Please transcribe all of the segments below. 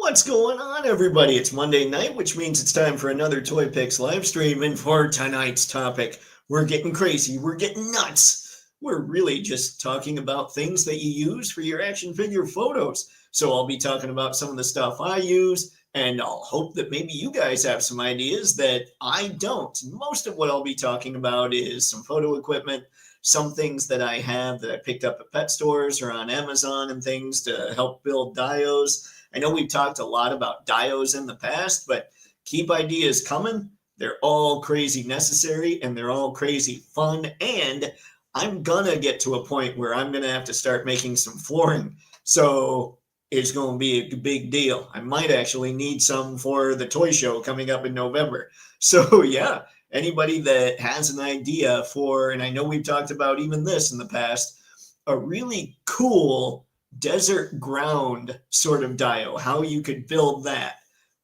What's going on, everybody? It's Monday night, which means it's time for another Toypixx live stream. And for tonight's topic, we're getting crazy. We're getting nuts. We're really just talking about things that you use for your action figure photos. So I'll be talking about some of the stuff I use, and I'll hope that maybe you guys have some ideas that I don't. Most of what I'll be talking about is some photo equipment, some things that I have that I picked up at pet stores or on Amazon and things to help build dios. I know we've talked a lot about dios in the past, but keep ideas coming. They're all crazy necessary and they're all crazy fun. And I'm going to get to a point where I'm going to have to start making some flooring. So it's going to be a big deal. I might actually need some for the toy show coming up in November. So yeah, anybody that has an idea for, and I know we've talked about even this in the past, a really cool desert ground sort of dio, how you could build that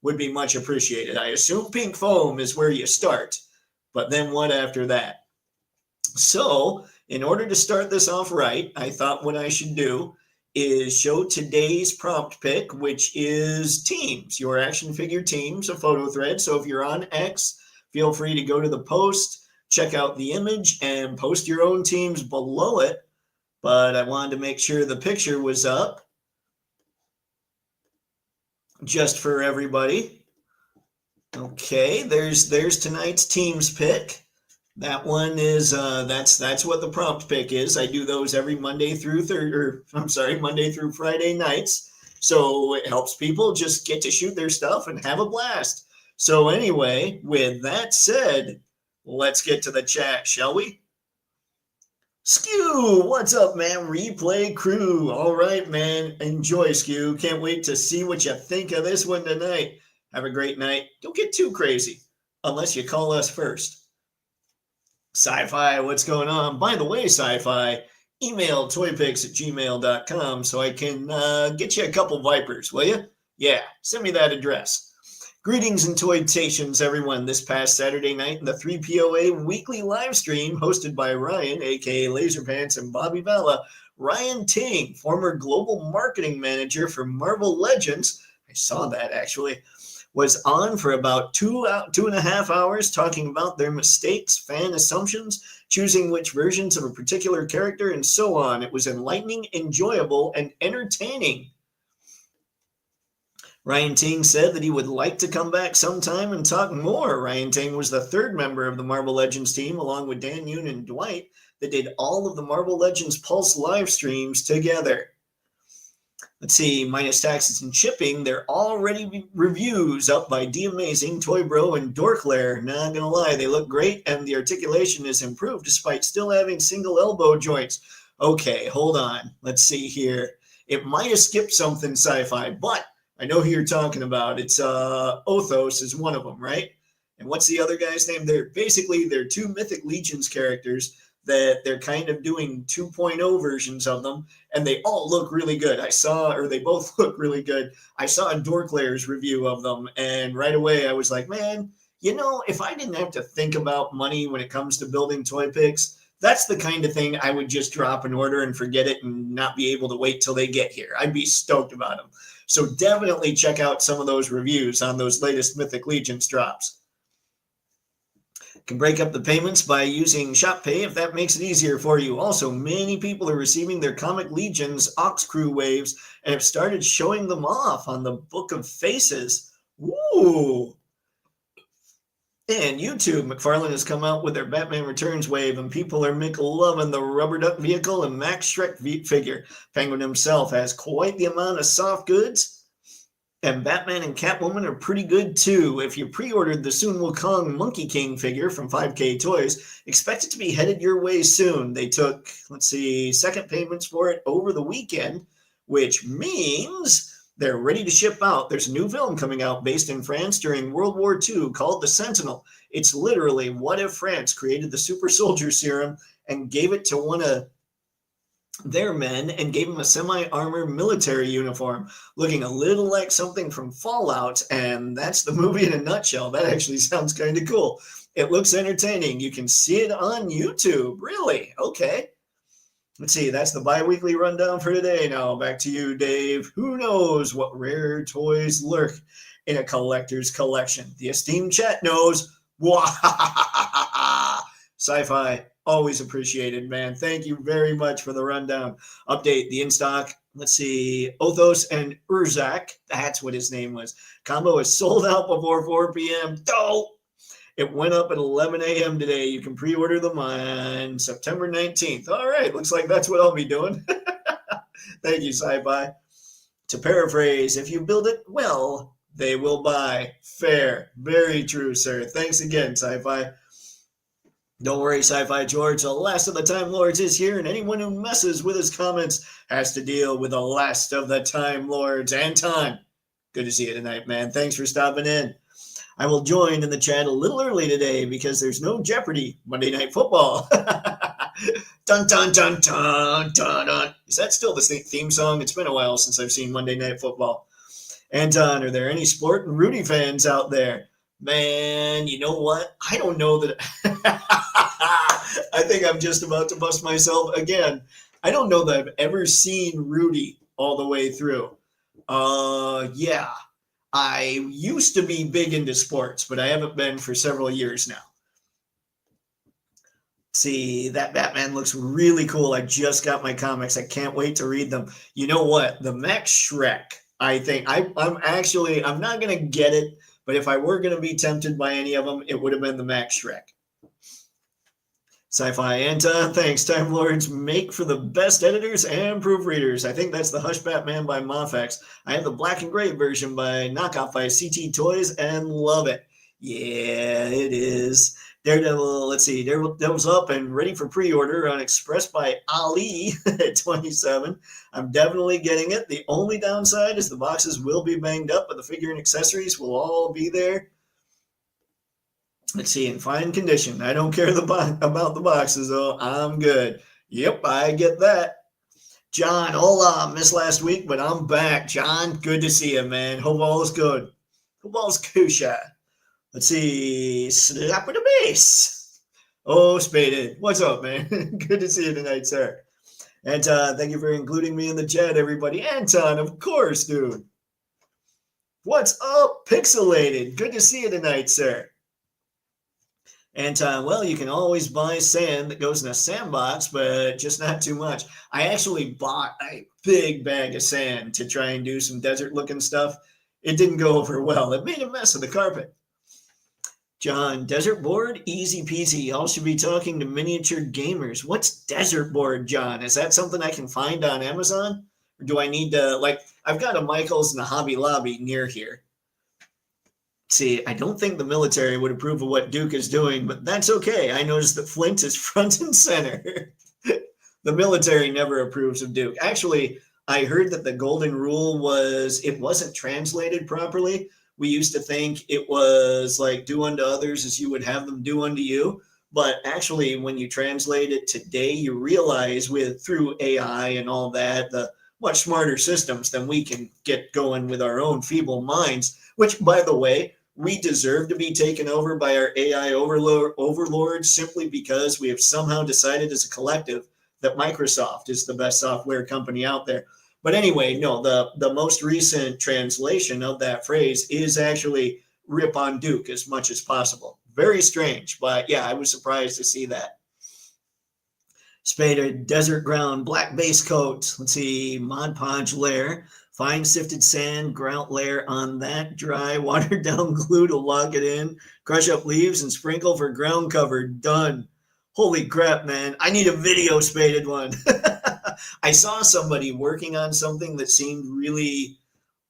would be much appreciated. I assume pink foam is where you start, but then what after that? So in order to start this off right, I thought what I should do is show today's prompt pick, which is teams, your action figure teams, a photo thread. So if you're on X, feel free to go to the post, check out the image, and post your own teams below it. But I wanted to make sure the picture was up just for everybody. Okay, there's tonight's teams pick. That one is that's what the prompt pick is. I do those every Monday through Friday nights. So it helps people just get to shoot their stuff and have a blast. So anyway, with that said, let's get to the chat, shall we? Skew, what's up, man? Replay crew. All right, man. Enjoy, Skew. Can't wait to see what you think of this one tonight. Have a great night. Don't get too crazy, unless you call us first. Sci-Fi, what's going on? By the way, Sci-Fi, email toypixx@gmail.com so I can get you a couple Vipers, will you? Yeah, send me that address. Greetings and toytations, everyone. This past Saturday night in the 3POA weekly live stream hosted by Ryan, aka Laserpants, and Bobby Valla, Ryan Ting, former global marketing manager for Marvel Legends, I saw that actually, was on for about 2.5 hours talking about their mistakes, fan assumptions, choosing which versions of a particular character, and so on. It was enlightening, enjoyable, and entertaining. Ryan Ting said that he would like to come back sometime and talk more. Ryan Ting was the third member of the Marvel Legends team, along with Dan Yoon and Dwight, that did all of the Marvel Legends Pulse live streams together. Let's see, minus taxes and shipping, there are already reviews up by D Amazing, Toy Bro, and Dorklair. Not gonna lie, they look great, and the articulation is improved despite still having single elbow joints. Okay, hold on. Let's see here. It might have skipped something, Sci-Fi, but I know who you're talking about. It's Othos is one of them, right? And what's the other guy's name? They're two Mythic Legions characters that they're kind of doing 2.0 versions of them, and they all look really good. They both look really good. I saw a Dorklair's review of them, and right away I was like, man, if I didn't have to think about money when it comes to building Toypixx, that's the kind of thing I would just drop an order and forget it and not be able to wait till they get here. I'd be stoked about them. So definitely check out some of those reviews on those latest Mythic Legions drops. Can break up the payments by using ShopPay if that makes it easier for you. Also, many people are receiving their Comic Legions Ox Crew waves and have started showing them off on the Book of Faces. Woo! And YouTube, McFarlane has come out with their Batman Returns wave, and people are loving the Rubber Duck vehicle and Max Shrek figure. Penguin himself has quite the amount of soft goods, and Batman and Catwoman are pretty good too. If you pre-ordered the Sun Wukong Monkey King figure from 5K Toys, expect it to be headed your way soon. They took, second payments for it over the weekend, which means they're ready to ship out. There's a new film coming out based in France during World War II called The Sentinel. It's literally what if France created the super soldier serum and gave it to one of their men and gave him a semi-armor military uniform, looking a little like something from Fallout, and that's the movie in a nutshell. That actually sounds kind of cool. It looks entertaining. You can see it on YouTube. Really? Okay. Let's see, that's the bi-weekly rundown for today. Now back to you, Dave. Who knows what rare toys lurk in a collector's collection? The esteemed chat knows. Sci-fi, always appreciated, man. Thank you very much for the rundown. Update, the in-stock, let's see, Othos and Urzak, that's what his name was. Combo is sold out before 4 p.m. Dope! It went up at 11 a.m. today. You can pre-order them on September 19th. All right, looks like that's what I'll be doing. Thank you, Sci-Fi. To paraphrase, if you build it well, they will buy. Fair. Very true, sir. Thanks again, Sci-Fi. Don't worry, Sci-Fi George. The last of the Time Lords is here, and anyone who messes with his comments has to deal with the last of the Time Lords. Anton, good to see you tonight, man. Thanks for stopping in. I will join in the chat a little early today because there's no Jeopardy Monday Night Football. Dun, dun, dun, dun, dun, dun. Is that still the theme song? It's been a while since I've seen Monday Night Football. Anton, are there any Sport and Rudy fans out there? Man, you know what? I don't know that. I think I'm just about to bust myself again. I don't know that I've ever seen Rudy all the way through. Yeah. I used to be big into sports, but I haven't been for several years now. See, that Batman looks really cool. I just got my comics. I can't wait to read them. You know what? The Max Shrek, I think I'm not going to get it, but if I were going to be tempted by any of them, it would have been the Max Shrek. Sci-Fi Anton, thanks. Time Lords make for the best editors and proofreaders. I think that's the Hush Batman by Mofex. I have the black and gray version by Knockoff by CT Toys and love it. Yeah, it is. Daredevil, let's see. Daredevil's up and ready for pre-order on Express by Ali at 27. I'm definitely getting it. The only downside is the boxes will be banged up, but the figure and accessories will all be there. Let's see, in fine condition. I don't care about the boxes, though. I'm good. Yep, I get that. John, hola. Missed last week, but I'm back. John, good to see you, man. Hope all is good. Hope all is kusha. Let's see. Slap with the bass. Oh, Spaded. What's up, man? Good to see you tonight, sir. And thank you for including me in the chat, everybody. Anton, of course, dude. What's up, Pixelated? Good to see you tonight, sir. And, well, you can always buy sand that goes in a sandbox, but just not too much. I actually bought a big bag of sand to try and do some desert-looking stuff. It didn't go over well. It made a mess of the carpet. John, desert board? Easy peasy. Y'all should be talking to miniature gamers. What's desert board, John? Is that something I can find on Amazon? Or do I need to, like, I've got a Michael's and a Hobby Lobby near here. See, I don't think the military would approve of what Duke is doing, but that's okay. I noticed that Flint is front and center. The military never approves of Duke. Actually, I heard that the golden rule was it wasn't translated properly. We used to think it was like do unto others as you would have them do unto you. But actually, when you translate it today, you realize through AI and all that, the much smarter systems than we can get going with our own feeble minds, which, by the way, we deserve to be taken over by our AI overlords simply because we have somehow decided as a collective that Microsoft is the best software company out there. But anyway, no, the most recent translation of that phrase is actually rip on Duke as much as possible. Very strange, but yeah, I was surprised to see that. Spader, Desert Ground, Black Base Coat. Let's see, Mod Podge Lair. Fine sifted sand, grout layer on that, dry, watered down glue to lock it in, crush up leaves and sprinkle for ground cover. Done. Holy crap, man. I need a video Spaded one. I saw somebody working on something that seemed really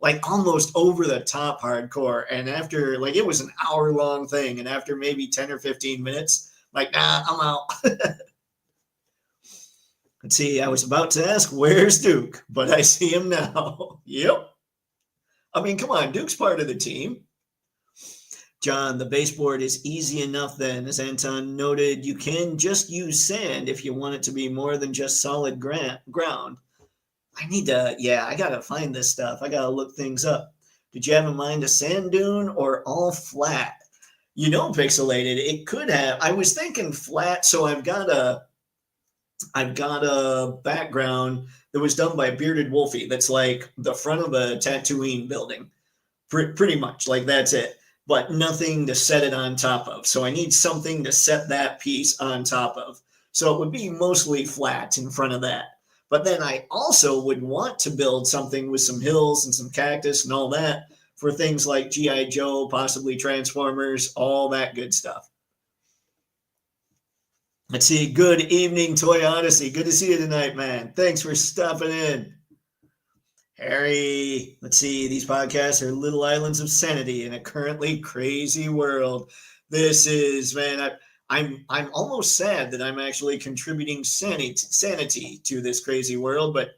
like almost over the top hardcore. And after, like, it was an hour-long thing. And after maybe 10 or 15 minutes, like, nah, I'm out. Let's see, I was about to ask, where's Duke? But I see him now. Yep. I mean, come on, Duke's part of the team. John, the baseboard is easy enough then. As Anton noted, you can just use sand if you want it to be more than just solid ground. I need to, yeah, I got to find this stuff. I got to look things up. Did you have in mind a sand dune or all flat? You know, Pixelated, it could have. I was thinking flat, so I've got a I've got a background that was done by Bearded Wolfie that's like the front of a Tatooine building. Pretty much, like that's it. But nothing to set it on top of. So I need something to set that piece on top of. So it would be mostly flat in front of that. But then I also would want to build something with some hills and some cactus and all that for things like G.I. Joe, possibly Transformers, all that good stuff. Let's see. Good evening, Toy Odyssey. Good to see you tonight, man. Thanks for stopping in. Harry, let's see. These podcasts are little islands of sanity in a currently crazy world. This is, man, I'm almost sad that I'm actually contributing sanity to this crazy world, but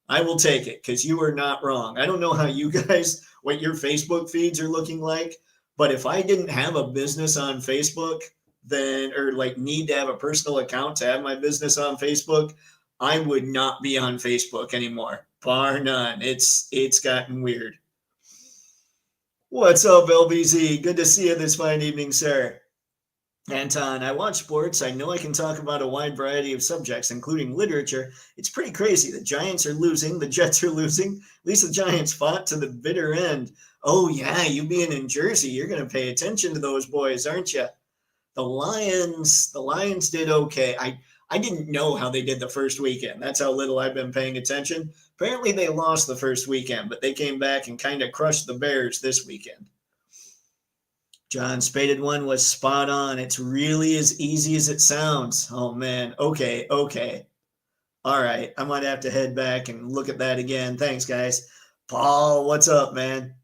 I will take it because you are not wrong. I don't know how you guys, what your Facebook feeds are looking like, but if I didn't have a business on Facebook, then, or like need to have a personal account to have my business on Facebook, I would not be on Facebook anymore, bar none. It's gotten weird. What's up, LBZ? Good to see you this fine evening, sir. Anton, I watch sports. I know I can talk about a wide variety of subjects, including literature. It's pretty crazy. The Giants are losing. The Jets are losing. At least the Giants fought to the bitter end. Oh, yeah, you being in Jersey, you're going to pay attention to those boys, aren't you? The Lions did okay. I didn't know how they did the first weekend. That's how little I've been paying attention. Apparently they lost the first weekend, but they came back and kind of crushed the Bears this weekend. John Spaded one was spot on. It's really as easy as it sounds. Oh man. Okay. All right. I might have to head back and look at that again. Thanks, guys. Paul, what's up, man?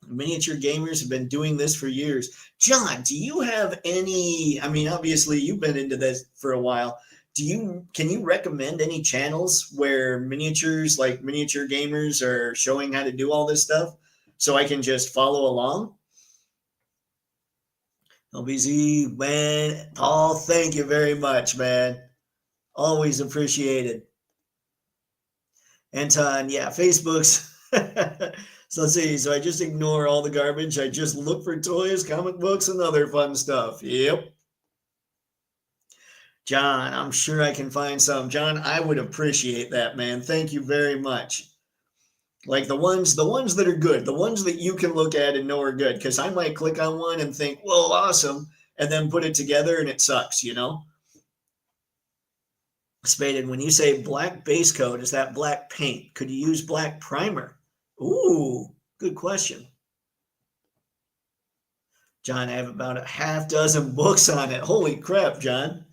Miniature gamers have been doing this for years. John, do you have any, I mean, obviously you've been into this for a while. Can you recommend any channels where miniatures, like miniature gamers, are showing how to do all this stuff so I can just follow along? LBZ, man, Paul, thank you very much, man. Always appreciated. Anton, yeah, Facebook's. So let's see. So I just ignore all the garbage. I just look for toys, comic books, and other fun stuff. Yep. John, I'm sure I can find some. John, I would appreciate that, man. Thank you very much. Like the ones that are good, the ones that you can look at and know are good. Because I might click on one and think, "Whoa, awesome," and then put it together and it sucks, you know. Spaded, when you say black base coat, is that black paint? Could you use black primer? Ooh, good question. John, I have about a half dozen books on it. Holy crap, John.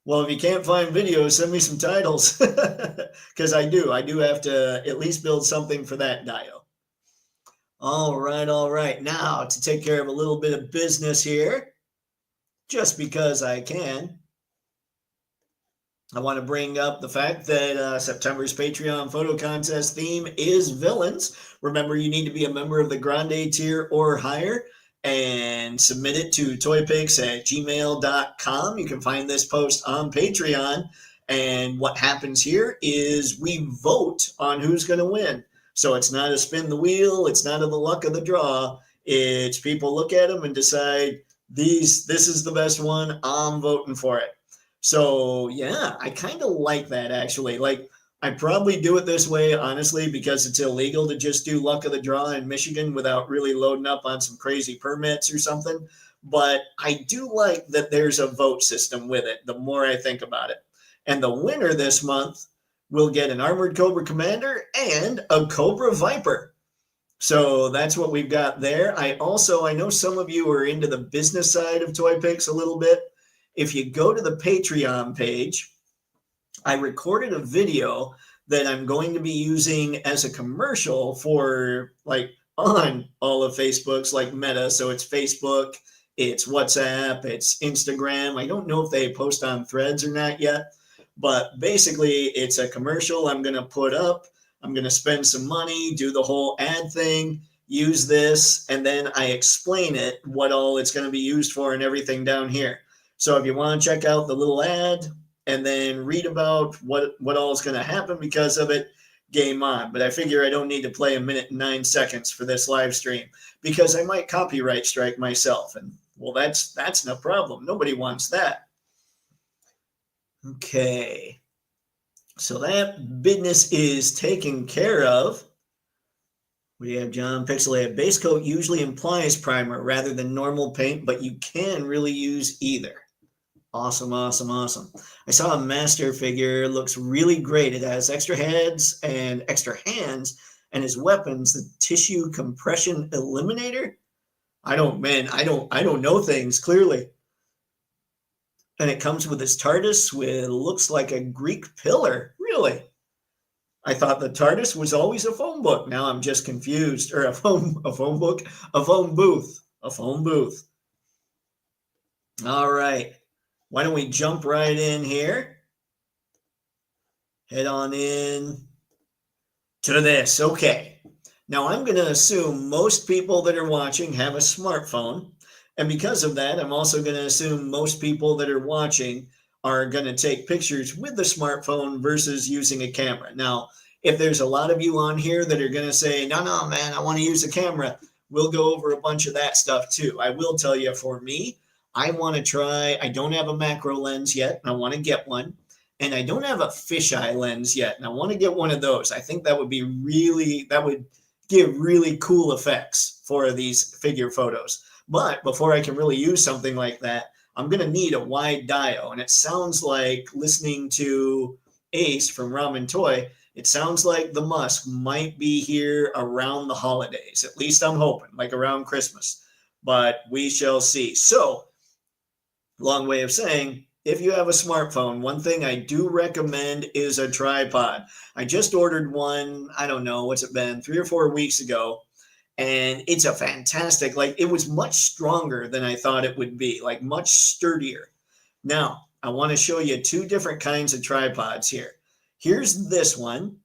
Well, if you can't find videos, send me some titles. Because I do have to at least build something for that Dio. All right. Now, to take care of a little bit of business here, just because I can, I want to bring up the fact that September's Patreon photo contest theme is villains. Remember, you need to be a member of the Grande tier or higher and submit it to toypixx@gmail.com. You can find this post on Patreon. And what happens here is we vote on who's going to win. So it's not a spin the wheel. It's not a the luck of the draw. It's people look at them and decide this is the best one. I'm voting for it. So yeah, I kind of like that actually. Like I probably do it this way, honestly, because it's illegal to just do luck of the draw in Michigan without really loading up on some crazy permits or something. But I do like that there's a vote system with it the more I think about it. And the winner this month will get an Armored Cobra Commander and a Cobra Viper. So that's what we've got there. I know some of you are into the business side of Toypixx a little bit. If you go to the Patreon page, I recorded a video that I'm going to be using as a commercial for like on all of Facebook's like Meta. So it's Facebook, it's WhatsApp, it's Instagram. I don't know if they post on Threads or not yet, but basically it's a commercial I'm going to put up. I'm going to spend some money, do the whole ad thing, use this, and then I explain it, what all it's going to be used for and everything down here. So if you want to check out the little ad and then read about what all is going to happen because of it, game on. But I figure I don't need to play 1 minute and 9 seconds for this live stream because I might copyright strike myself. And well, that's no problem. Nobody wants that. Okay. So that business is taken care of. We have John Pixelated. Base coat usually implies primer rather than normal paint, but you can really use either. Awesome, awesome, awesome. I saw a master figure. Looks really great. It has extra heads and extra hands, and his weapons, the tissue compression eliminator. I don't know things clearly. And it comes with his TARDIS with looks like a Greek pillar. Really? I thought the TARDIS was always a phone book. Now I'm just confused. Or a phone book, a phone booth, a phone booth. All right. Why don't we jump right in here? Head on in to this. Okay. Now I'm going to assume most people that are watching have a smartphone. And because of that, I'm also going to assume most people that are watching are going to take pictures with the smartphone versus using a camera. Now, if there's a lot of you on here that are going to say, no, man, I want to use a camera, we'll go over a bunch of that stuff too. I will tell you, for me, I want to try, I don't have a macro lens yet, and I want to get one. And I don't have a fisheye lens yet, and I want to get one of those. I think that would be that would give really cool effects for these figure photos. But before I can really use something like that, I'm going to need a wide diode. And it sounds like, listening to Ace from Ramen Toy, it sounds like the Musk might be here around the holidays. At least I'm hoping, like around Christmas. But we shall see. So, long way of saying, if you have a smartphone, one thing I do recommend is a tripod. I just ordered one, I don't know, what's it been, 3 or 4 weeks ago. And it's a fantastic, like, it was much stronger than I thought it would be, like much sturdier. Now, I want to show you 2 different kinds of tripods here. Here's this one.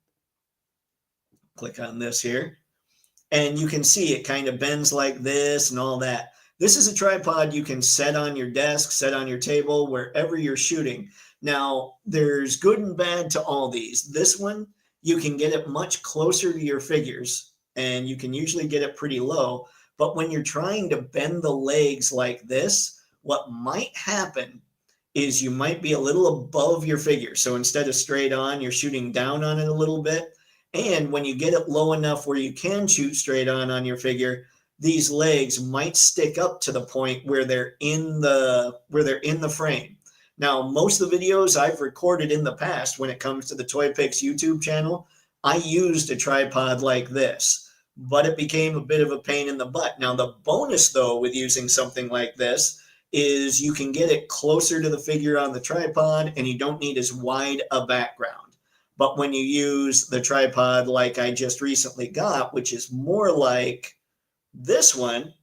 Click on this here. And you can see it kind of bends like this and all that. This is a tripod you can set on your desk, set on your table, wherever you're shooting. Now, there's good and bad to all these. This one, you can get it much closer to your figures, and you can usually get it pretty low. But when you're trying to bend the legs like this, what might happen is you might be a little above your figure. So instead of straight on, you're shooting down on it a little bit. And when you get it low enough where you can shoot straight on your figure, these legs might stick up to the point where they're in the frame. Now, most of the videos I've recorded in the past, when it comes to the Toypixx YouTube channel, I used a tripod like this, but it became a bit of a pain in the butt. Now, the bonus, though, with using something like this is you can get it closer to the figure on the tripod, and you don't need as wide a background. But when you use the tripod like I just recently got, which is more like this one,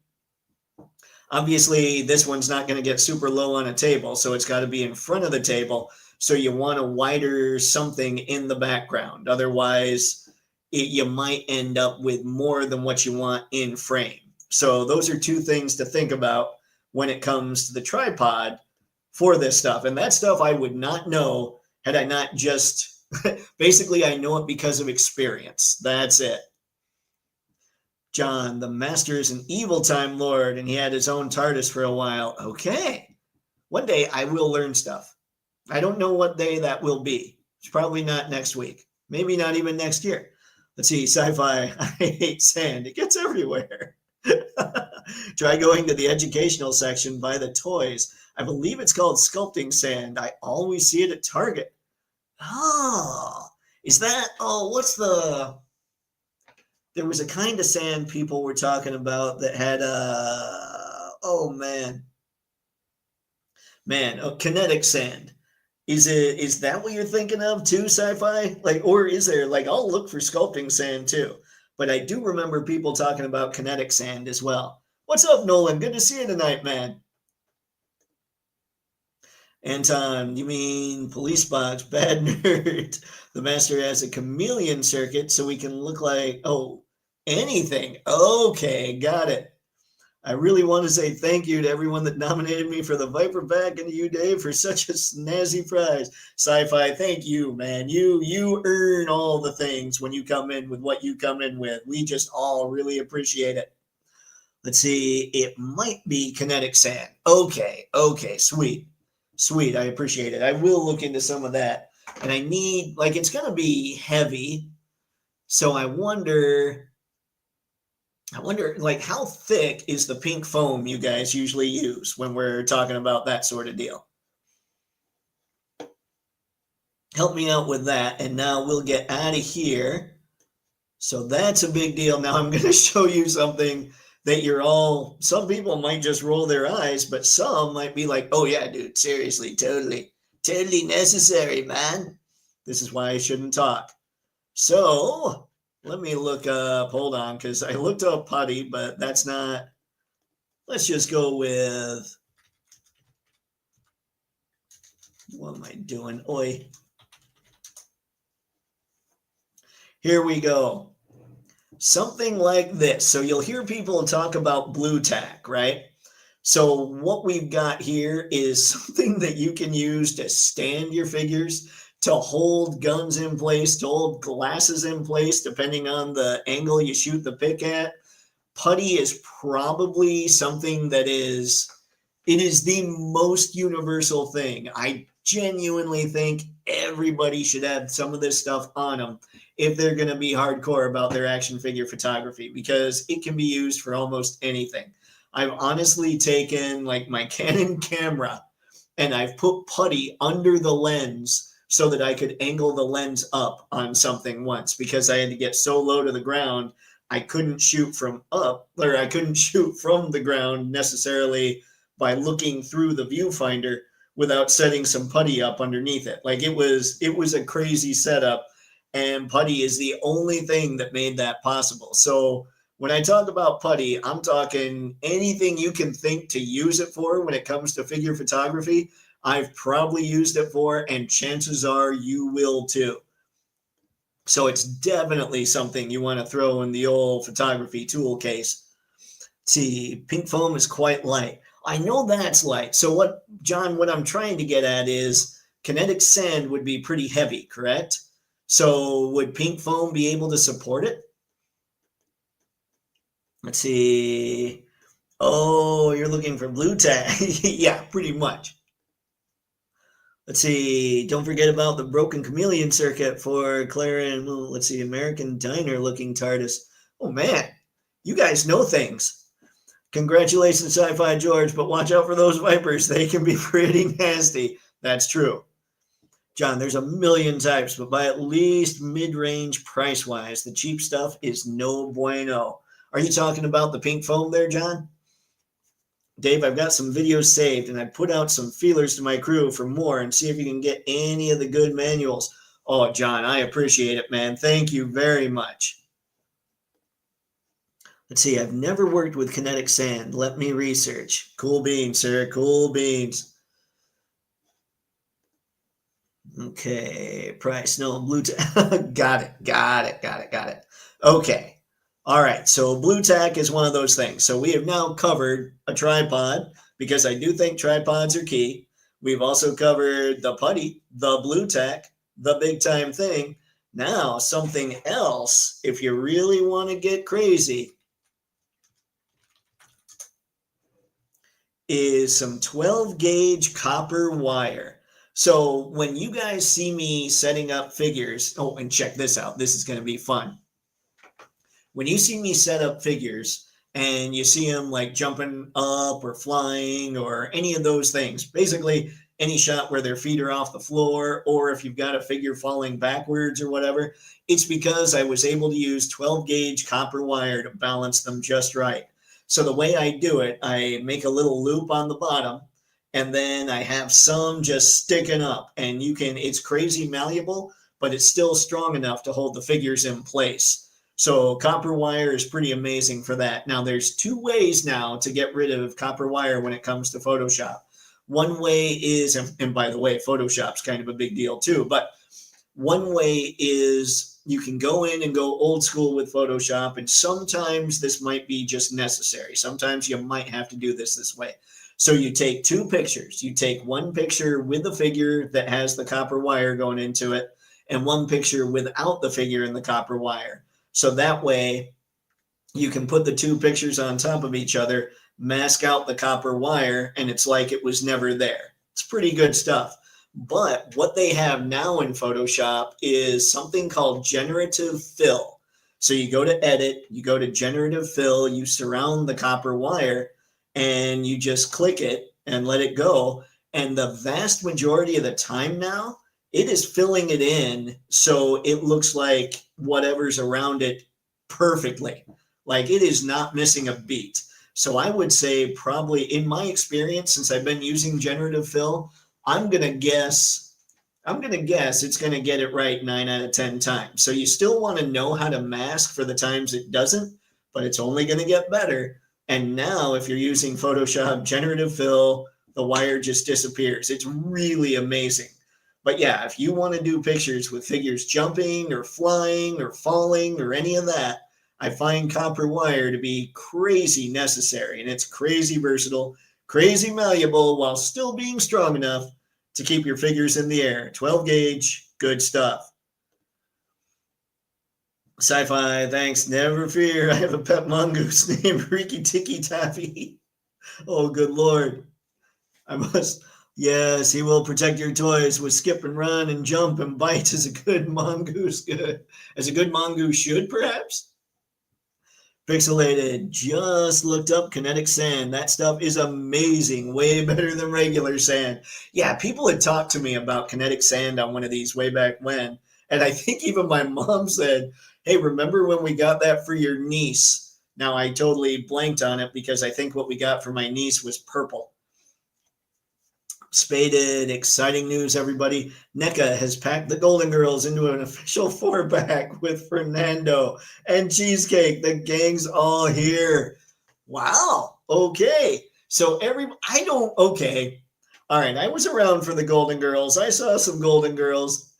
obviously this one's not going to get super low on a table, so it's got to be in front of the table. So you want a wider something in the background. Otherwise, you might end up with more than what you want in frame. So those are 2 things to think about when it comes to the tripod for this stuff. And that stuff I would not know had I not just, basically I know it because of experience. That's it. John, the master is an evil time lord, and he had his own TARDIS for a while. Okay. One day I will learn stuff. I don't know what day that will be. It's probably not next week. Maybe not even next year. Let's see, sci-fi. I hate sand. It gets everywhere. Try going to the educational section, buy the toys. I believe it's called sculpting sand. I always see it at Target. Oh, is that, what's there was a kind of sand people were talking about that had kinetic sand. Is that what you're thinking of too, sci-fi? Like, or is there, like, I'll look for sculpting sand too. But I do remember people talking about kinetic sand as well. What's up, Nolan? Good to see you tonight, man. Anton, you mean police box, bad nerd. The master has a chameleon circuit so we can look like, anything. Okay, got it. I really want to say thank you to everyone that nominated me for the Viper Bag and to you, Dave, for such a snazzy prize. Sci-fi, thank you, man. You earn all the things when you come in with what you come in with. We just all really appreciate it. Let's see. It might be kinetic sand. Okay, sweet. Sweet, I appreciate it. I will look into some of that. And I need, like, it's going to be heavy. So I wonder, like, how thick is the pink foam you guys usually use when we're talking about that sort of deal? Help me out with that. And now we'll get out of here. So that's a big deal. Now I'm going to show you something that some people might just roll their eyes, but some might be like, oh yeah, dude, seriously, totally necessary, man. This is why I shouldn't talk. So let me look up, hold on, because I looked up putty, but that's not, let's just go with, what am I doing? Oi. Here we go. Something like this. So you'll hear people talk about blue tack, right? So what we've got here is something that you can use to stand your figures, to hold guns in place, to hold glasses in place, depending on the angle you shoot the pick at. Putty is probably something that it is the most universal thing. I genuinely think everybody should have some of this stuff on them if they're going to be hardcore about their action figure photography, because it can be used for almost anything. I've honestly taken like my Canon camera and I've put putty under the lens so that I could angle the lens up on something once, because I had to get so low to the ground. I couldn't shoot from I couldn't shoot from the ground necessarily by looking through the viewfinder without setting some putty up underneath it. Like it was a crazy setup, and putty is the only thing that made that possible. So when I talk about putty, I'm talking anything you can think to use it for when it comes to figure photography. I've probably used it for, and chances are you will too. So it's definitely something you want to throw in the old photography tool case. See, pink foam is quite light. I know that's light. So what I'm trying to get at is kinetic sand would be pretty heavy, correct? So would pink foam be able to support it? Let's see. Oh, you're looking for blue tack. Yeah, pretty much. Let's see. Don't forget about the broken chameleon circuit for Clara and, let's see, American Diner looking TARDIS. Oh man, you guys know things. Congratulations, Sci-Fi George, but watch out for those vipers. They can be pretty nasty. That's true. John, there's a million types, but by at least mid-range price-wise, the cheap stuff is no bueno. Are you talking about the pink foam there, John? Dave, I've got some videos saved, and I put out some feelers to my crew for more, and see if you can get any of the good manuals. Oh, John, I appreciate it, man. Thank you very much. Let's see, I've never worked with kinetic sand. Let me research. Cool beans, sir. Cool beans. Okay, price, no, blue tack. Got it. Okay. All right, so blue tack is one of those things. So we have now covered a tripod, because I do think tripods are key. We've also covered the putty, the blue tack, the big time thing. Now, something else, if you really want to get crazy, is some 12 gauge copper wire. So when you guys see me setting up figures, oh, and check this out. This is going to be fun. When you see me set up figures and you see them like jumping up or flying or any of those things, basically any shot where their feet are off the floor, or if you've got a figure falling backwards or whatever, it's because I was able to use 12 gauge copper wire to balance them just right. So the way I do it, I make a little loop on the bottom, and then I have some just sticking up, and it's crazy malleable, but it's still strong enough to hold the figures in place. So copper wire is pretty amazing for that. Now there's two ways now to get rid of copper wire when it comes to Photoshop. One way is, and by the way, Photoshop's kind of a big deal too, but one way is you can go in and go old school with Photoshop, and sometimes this might be just necessary. Sometimes you might have to do this way. So you take two pictures. You take one picture with the figure that has the copper wire going into it, and one picture without the figure and the copper wire. So that way you can put the two pictures on top of each other, mask out the copper wire, and it's like it was never there. It's pretty good stuff. But what they have now in Photoshop is something called generative fill. So you go to edit, you go to generative fill, you surround the copper wire, and you just click it and let it go. And the vast majority of the time now, it is filling it in so it looks like whatever's around it perfectly. Like it is not missing a beat. So I would say probably in my experience, since I've been using generative fill, I'm gonna guess it's gonna get it right 9 out of 10 times. So you still want to know how to mask for the times it doesn't, but it's only gonna get better. And now if you're using Photoshop generative fill, the wire just disappears. It's really amazing. But yeah, if you want to do pictures with figures jumping or flying or falling or any of that, I find copper wire to be crazy necessary, and it's crazy versatile, crazy malleable while still being strong enough to keep your figures in the air. 12 gauge, good stuff. Sci-fi, thanks. Never fear. I have a pet mongoose named Riki Tiki Taffy. Oh, good Lord. I must. Yes, he will protect your toys with skip and run and jump and bite as a good mongoose good. As a good mongoose should, perhaps? Pixelated, just looked up kinetic sand. That stuff is amazing. Way better than regular sand. Yeah, people had talked to me about kinetic sand on one of these way back when. And I think even my mom said, hey, remember when we got that for your niece? Now, I totally blanked on it because I think what we got for my niece was purple. Spaded, exciting news, everybody. NECA has packed the Golden Girls into an official 4-pack with Fernando and Cheesecake. The gang's all here. Wow. Okay. So okay. All right. I was around for the Golden Girls. I saw some Golden Girls.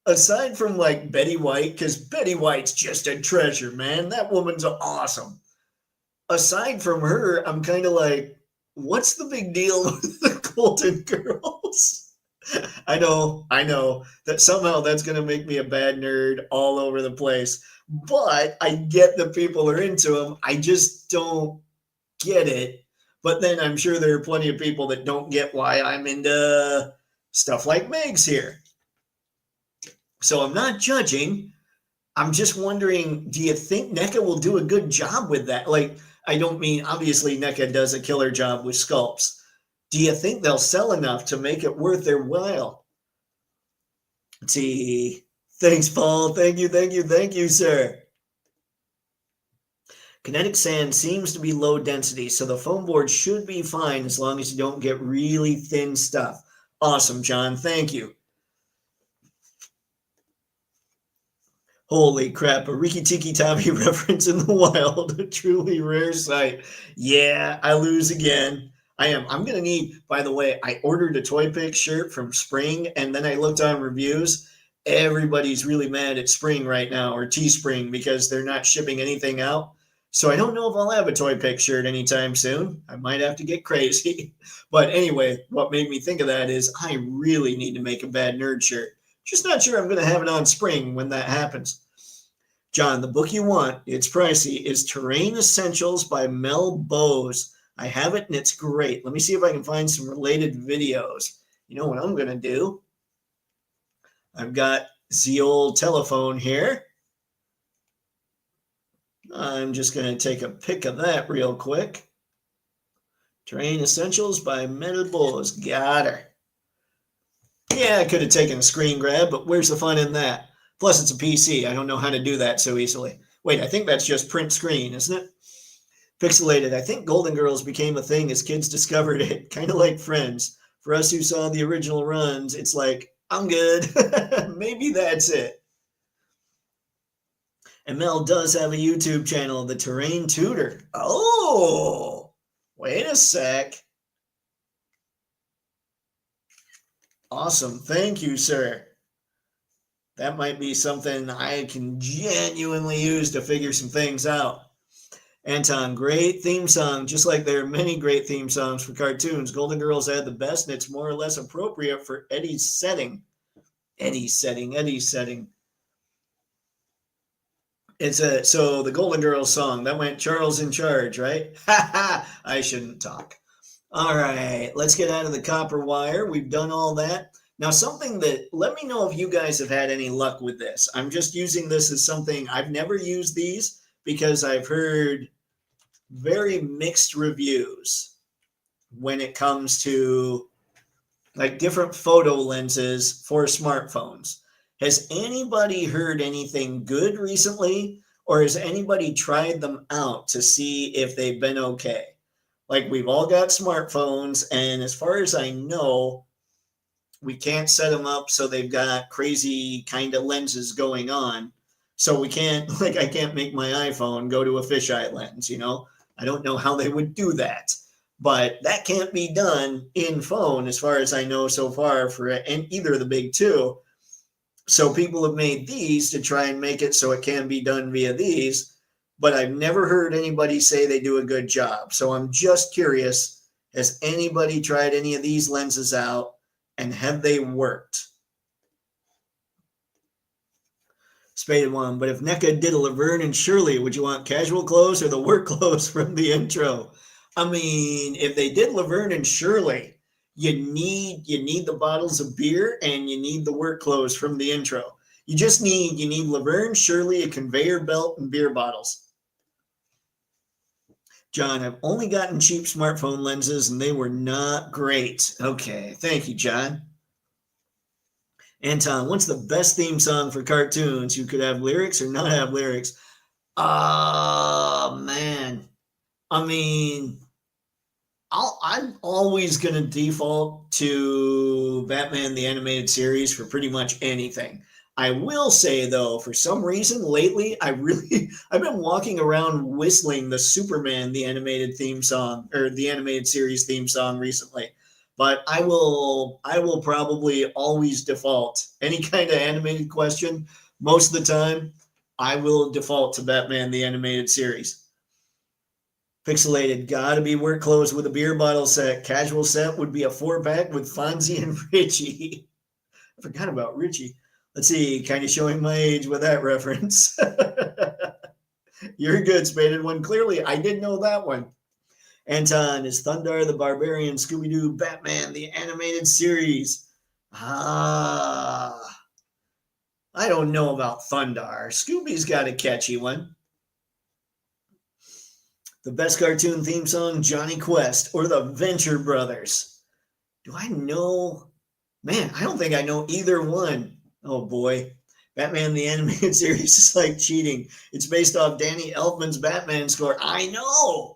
Aside from like Betty White, because Betty White's just a treasure, man. That woman's awesome. Aside from her, I'm kind of like, what's the big deal with the Golden Girls? I know that somehow that's going to make me a bad nerd all over the place, but I get that people are into them. I just don't get it. But then I'm sure there are plenty of people that don't get why I'm into stuff like Meg's here. So I'm not judging. I'm just wondering, do you think NECA will do a good job with that? Like, I don't mean, obviously, NECA does a killer job with sculpts. Do you think they'll sell enough to make it worth their while? Let's see. Thanks, Paul. Thank you, sir. Kinetic sand seems to be low density, so the foam board should be fine as long as you don't get really thin stuff. Awesome, John. Thank you. Holy crap, a Riki Tiki Tabi reference in the wild, a truly rare sight. Yeah, I lose again. I'm going to need, by the way, I ordered a Toypixx shirt from Spring, and then I looked on reviews. Everybody's really mad at Spring right now, or Teespring, because they're not shipping anything out. So I don't know if I'll have a Toypixx shirt anytime soon. I might have to get crazy. But anyway, what made me think of that is I really need to make a Bad Nerd shirt. Just not sure I'm going to have it on Spring when that happens. John, the book you want, it's pricey, is Terrain Essentials by Mel Bowes. I have it and it's great. Let me see if I can find some related videos. You know what I'm going to do? I've got the old telephone here. I'm just going to take a pic of that real quick. Terrain Essentials by Mel Bowes. Got her. Yeah, I could have taken a screen grab, but where's the fun in that? Plus, it's a PC. I don't know how to do that so easily. Wait, I think that's just print screen, isn't it? Pixelated. I think Golden Girls became a thing as kids discovered it, kind of like Friends. For us who saw the original runs, it's like, I'm good. Maybe that's it. And Mel does have a YouTube channel, The Terrain Tutor. Oh, wait a sec. Awesome. Thank you, sir. That might be something I can genuinely use to figure some things out. Anton, great theme song. Just like there are many great theme songs for cartoons, Golden Girls had the best, and it's more or less appropriate for Eddie's setting. Eddie's setting. So the Golden Girls song, that went Charles in Charge, right? Ha ha! I shouldn't talk. All right, let's get out of the copper wire. We've done all that. Now, something that, let me know if you guys have had any luck with this. I'm just using this as something, I've never used these because I've heard very mixed reviews when it comes to like different photo lenses for smartphones. Has anybody heard anything good recently, or has anybody tried them out to see if they've been okay? Like, we've all got smartphones, and as far as I know, we can't set them up so they've got crazy kind of lenses going on. So we can't, like, I can't make my iPhone go to a fisheye lens, you know? I don't know how they would do that. But that can't be done in phone, as far as I know so far, for either of the big two. So people have made these to try and make it so it can be done via these, but I've never heard anybody say they do a good job. So I'm just curious, has anybody tried any of these lenses out, and have they worked? Spaded one, but if NECA did a Laverne and Shirley, would you want casual clothes or the work clothes from the intro? I mean, if they did Laverne and Shirley, you need the bottles of beer and you need the work clothes from the intro. You need Laverne, Shirley, a conveyor belt, and beer bottles. John, I've only gotten cheap smartphone lenses and they were not great. Okay, thank you, John. Anton, what's the best theme song for cartoons? You could have lyrics or not have lyrics. Man. I mean, I'm always going to default to Batman the Animated Series for pretty much anything. I will say, though, for some reason lately, I've been walking around whistling the Superman the Animated theme song, or the Animated Series theme song recently. But I will probably always default any kind of animated question. Most of the time, I will default to Batman the Animated Series. Pixelated, gotta be work clothes with a beer bottle set. Casual set would be a 4-pack with Fonzie and Richie. I forgot about Richie. Let's see, kind of showing my age with that reference. You're good, Spaded one. Clearly, I did know that one. Anton, is Thundar the Barbarian Scooby-Doo Batman the Animated Series? I don't know about Thundar. Scooby's got a catchy one. The best cartoon theme song, Johnny Quest or the Venture Brothers? Do I know? Man, I don't think I know either one. Oh boy. Batman the Animated Series is like cheating. It's based off Danny Elfman's Batman score. I know.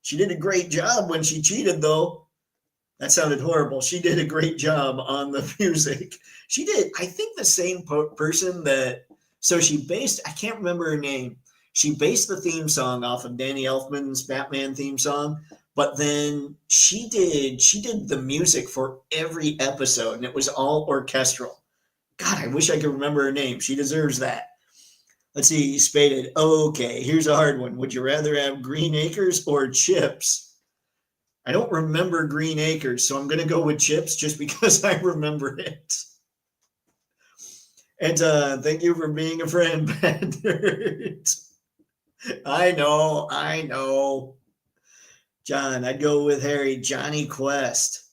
She did a great job when she cheated, though. That sounded horrible. She did a great job on the music. She did, I think, the same person that, so she based, I can't remember her name. She based the theme song off of Danny Elfman's Batman theme song, but then she did the music for every episode, and it was all orchestral. God, I wish I could remember her name. She deserves that. Let's see, Spaded. Okay, here's a hard one. Would you rather have Green Acres or Chips? I don't remember Green Acres, so I'm going to go with Chips just because I remember it. And thank you for being a friend, Bad. I know. John, I'd go with Harry. Johnny Quest.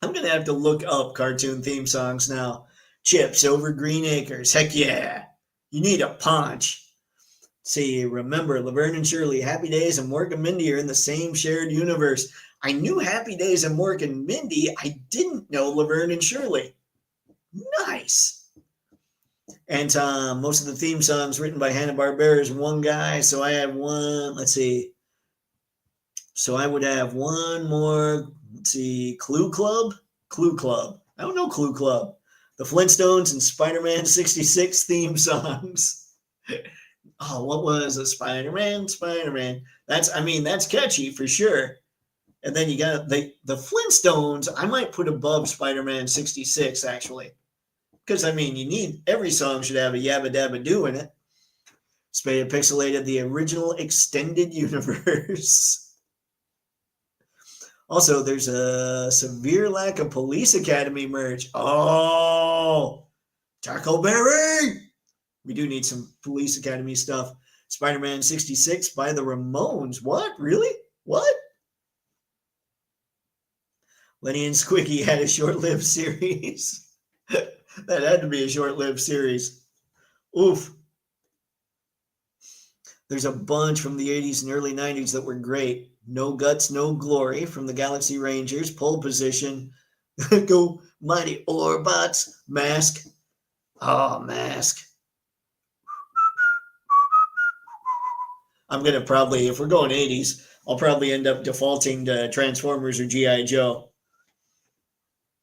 I'm going to have to look up cartoon theme songs now. Chips over Green Acres. Heck yeah. You need a punch. See, remember, Laverne and Shirley, Happy Days, and Mork and Mindy are in the same shared universe. I knew Happy Days and Mork and Mindy. I didn't know Laverne and Shirley. Nice. And most of the theme songs written by Hanna-Barbera is one guy. So I have one. Let's see. So I would have one more. Let's see. Clue Club. I don't know Clue Club. The Flintstones and Spider-Man 66 theme songs. Oh, what was a Spider-Man? That's catchy for sure. And then you got the Flintstones. I might put above Spider-Man 66 actually, because every song should have a Yabba Dabba Doo in it. Spade Pixelated, the original extended universe. Also, there's a severe lack of Police Academy merch. Oh, Tackleberry. We do need some Police Academy stuff. Spider-Man 66 by the Ramones. What? Really? What? Lenny and Squiggy had a short-lived series. That had to be a short-lived series. Oof. There's a bunch from the 80s and early 90s that were great. No Guts, No Glory from the Galaxy Rangers. Pole Position. Go Mighty Orbots. Mask. Oh, Mask. I'm going to probably, if we're going 80s, I'll probably end up defaulting to Transformers or G.I. Joe.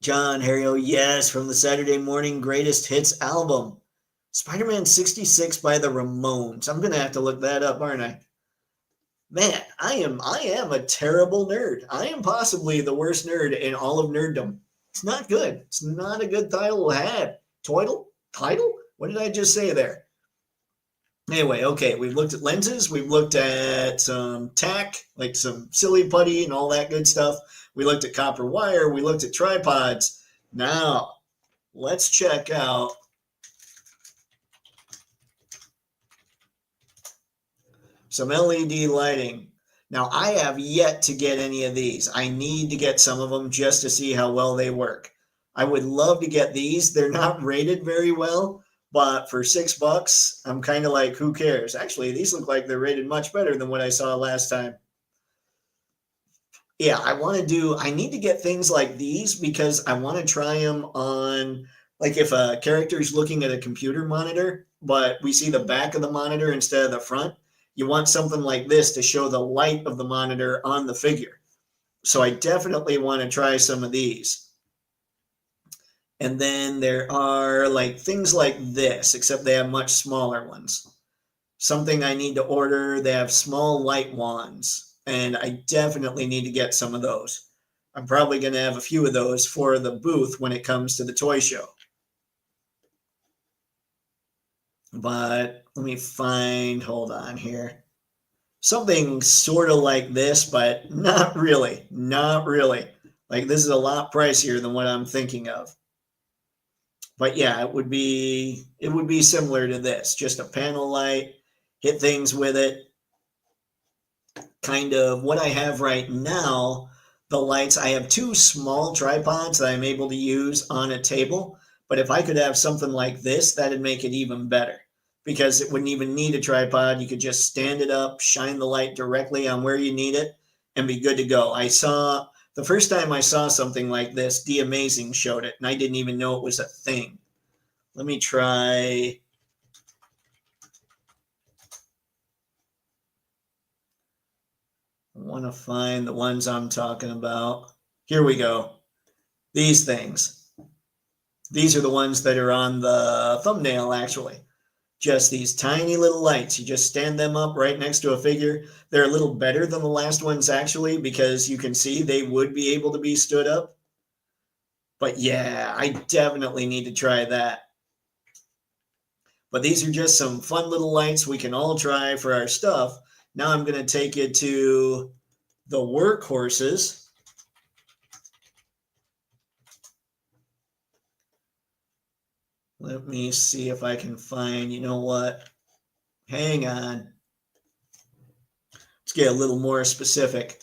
John Harrio, yes, from the Saturday Morning Greatest Hits album. Spider-Man 66 by the Ramones. I'm going to have to look that up, aren't I? Man, I am a terrible nerd. I am possibly the worst nerd in all of nerddom. It's not good. It's not a good title to have. Title? What did I just say there? Anyway, okay, we've looked at lenses, we've looked at some tack, like some silly putty and all that good stuff. We looked at copper wire, we looked at tripods. Now, let's check out some LED lighting. Now, I have yet to get any of these. I need to get some of them just to see how well they work. I would love to get these. They're not rated very well, but for $6, I'm kind of like, who cares? Actually, these look like they're rated much better than what I saw last time. Yeah, I need to get things like these because I want to try them on, like if a character is looking at a computer monitor, but we see the back of the monitor instead of the front, you want something like this to show the light of the monitor on the figure. So I definitely want to try some of these. And then there are like things like this, except they have much smaller ones. Something I need to order, they have small light wands, and I definitely need to get some of those. I'm probably going to have a few of those for the booth when it comes to the toy show. But let me find, hold on here. Something sort of like this, but not really. Not really. Like this is a lot pricier than what I'm thinking of. But yeah, it would be similar to this, just a panel light, hit things with it. Kind of what I have right now, the lights, I have two small tripods that I'm able to use on a table, but if I could have something like this, that'd make it even better because it wouldn't even need a tripod. You could just stand it up, shine the light directly on where you need it, and be good to go. The first time I saw something like this, The Amazing showed it, and I didn't even know it was a thing. Let me try. I want to find the ones I'm talking about. Here we go. These things. These are the ones that are on the thumbnail, actually. Just these tiny little lights. You just stand them up right next to a figure. They're a little better than the last ones, actually, because you can see they would be able to be stood up. But yeah, I definitely need to try that. But these are just some fun little lights we can all try for our stuff. Now I'm going to take it to the workhorses. Let me see if I can find, you know what? Hang on. Let's get a little more specific.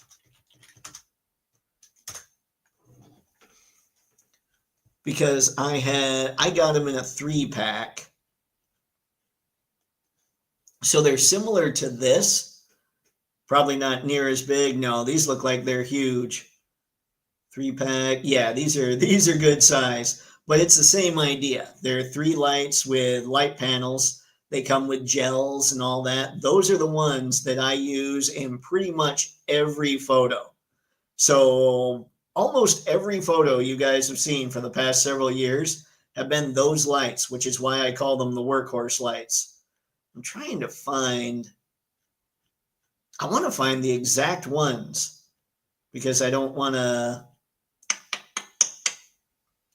Because I got them in a 3-pack. So they're similar to this. Probably not near as big. No, these look like they're huge. 3-pack. Yeah, these are good size. But it's the same idea. There are 3 lights with light panels. They come with gels and all that. Those are the ones that I use in pretty much every photo. So almost every photo you guys have seen for the past several years have been those lights, which is why I call them the workhorse lights. I'm trying to find, I want to find the exact ones because I don't want to,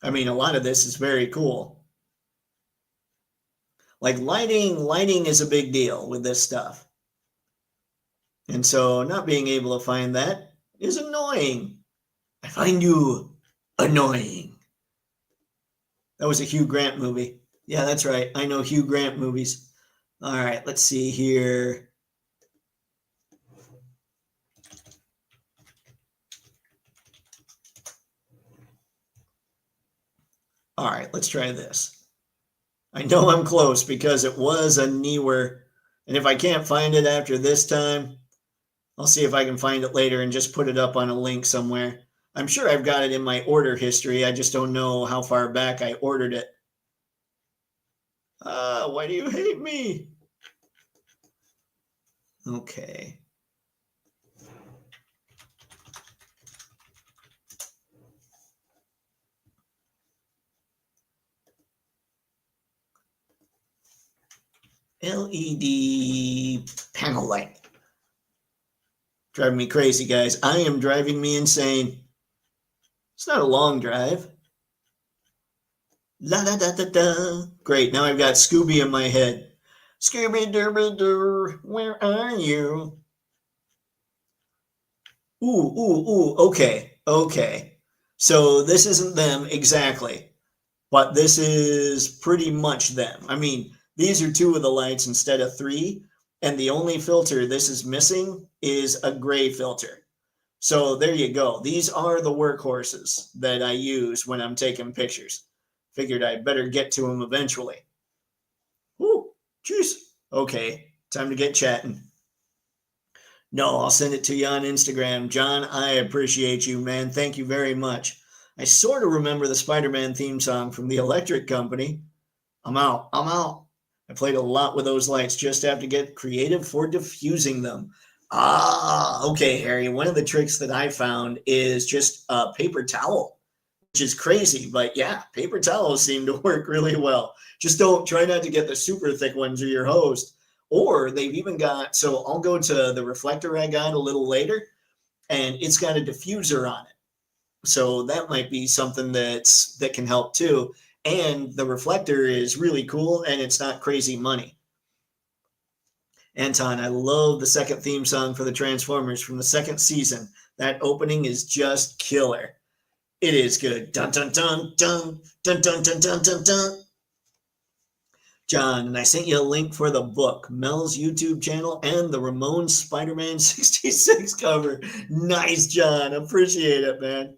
I mean, a lot of this is very cool. Like lighting is a big deal with this stuff. And so not being able to find that is annoying. I find you annoying. That was a Hugh Grant movie. Yeah, that's right. I know Hugh Grant movies. All right, let's see here. All right, let's try this. I know I'm close because it was a newer, and if I can't find it after this time, I'll see if I can find it later and just put it up on a link somewhere. I'm sure I've got it in my order history. I just don't know how far back I ordered it. Why do you hate me? Okay. LED panel light. Driving me crazy, guys. I am driving me insane. It's not a long drive. La da da da da. Great. Now I've got Scooby in my head. Scooby Dooby Doo, where are you? Ooh. Okay. Okay. So this isn't them exactly, but this is pretty much them. I mean, these are two of the lights instead of three, and the only filter this is missing is a gray filter. So there you go. These are the workhorses that I use when I'm taking pictures. Figured I'd better get to them eventually. Woo, jeez. Okay, time to get chatting. No, I'll send it to you on Instagram. John, I appreciate you, man. Thank you very much. I sort of remember the Spider-Man theme song from the Electric Company. I'm out. I'm out. I played a lot with those lights. Just have to get creative for diffusing them. Okay, Harry. One of the tricks that I found is just a paper towel, which is crazy, but yeah, paper towels seem to work really well. Just don't try not to get the super thick ones or your hose. Or they've even got, so I'll go to the reflector I got a little later, and it's got a diffuser on it. So that might be something that can help too. And the reflector is really cool and it's not crazy money. Anton, I love the second theme song for the Transformers from the second season. That opening is just killer. It is good. Dun dun dun dun dun dun dun dun dun dun. John, and I sent you a link for the book, Mel's YouTube channel, and the Ramones Spider-Man 66 cover. Nice, John. Appreciate it, man.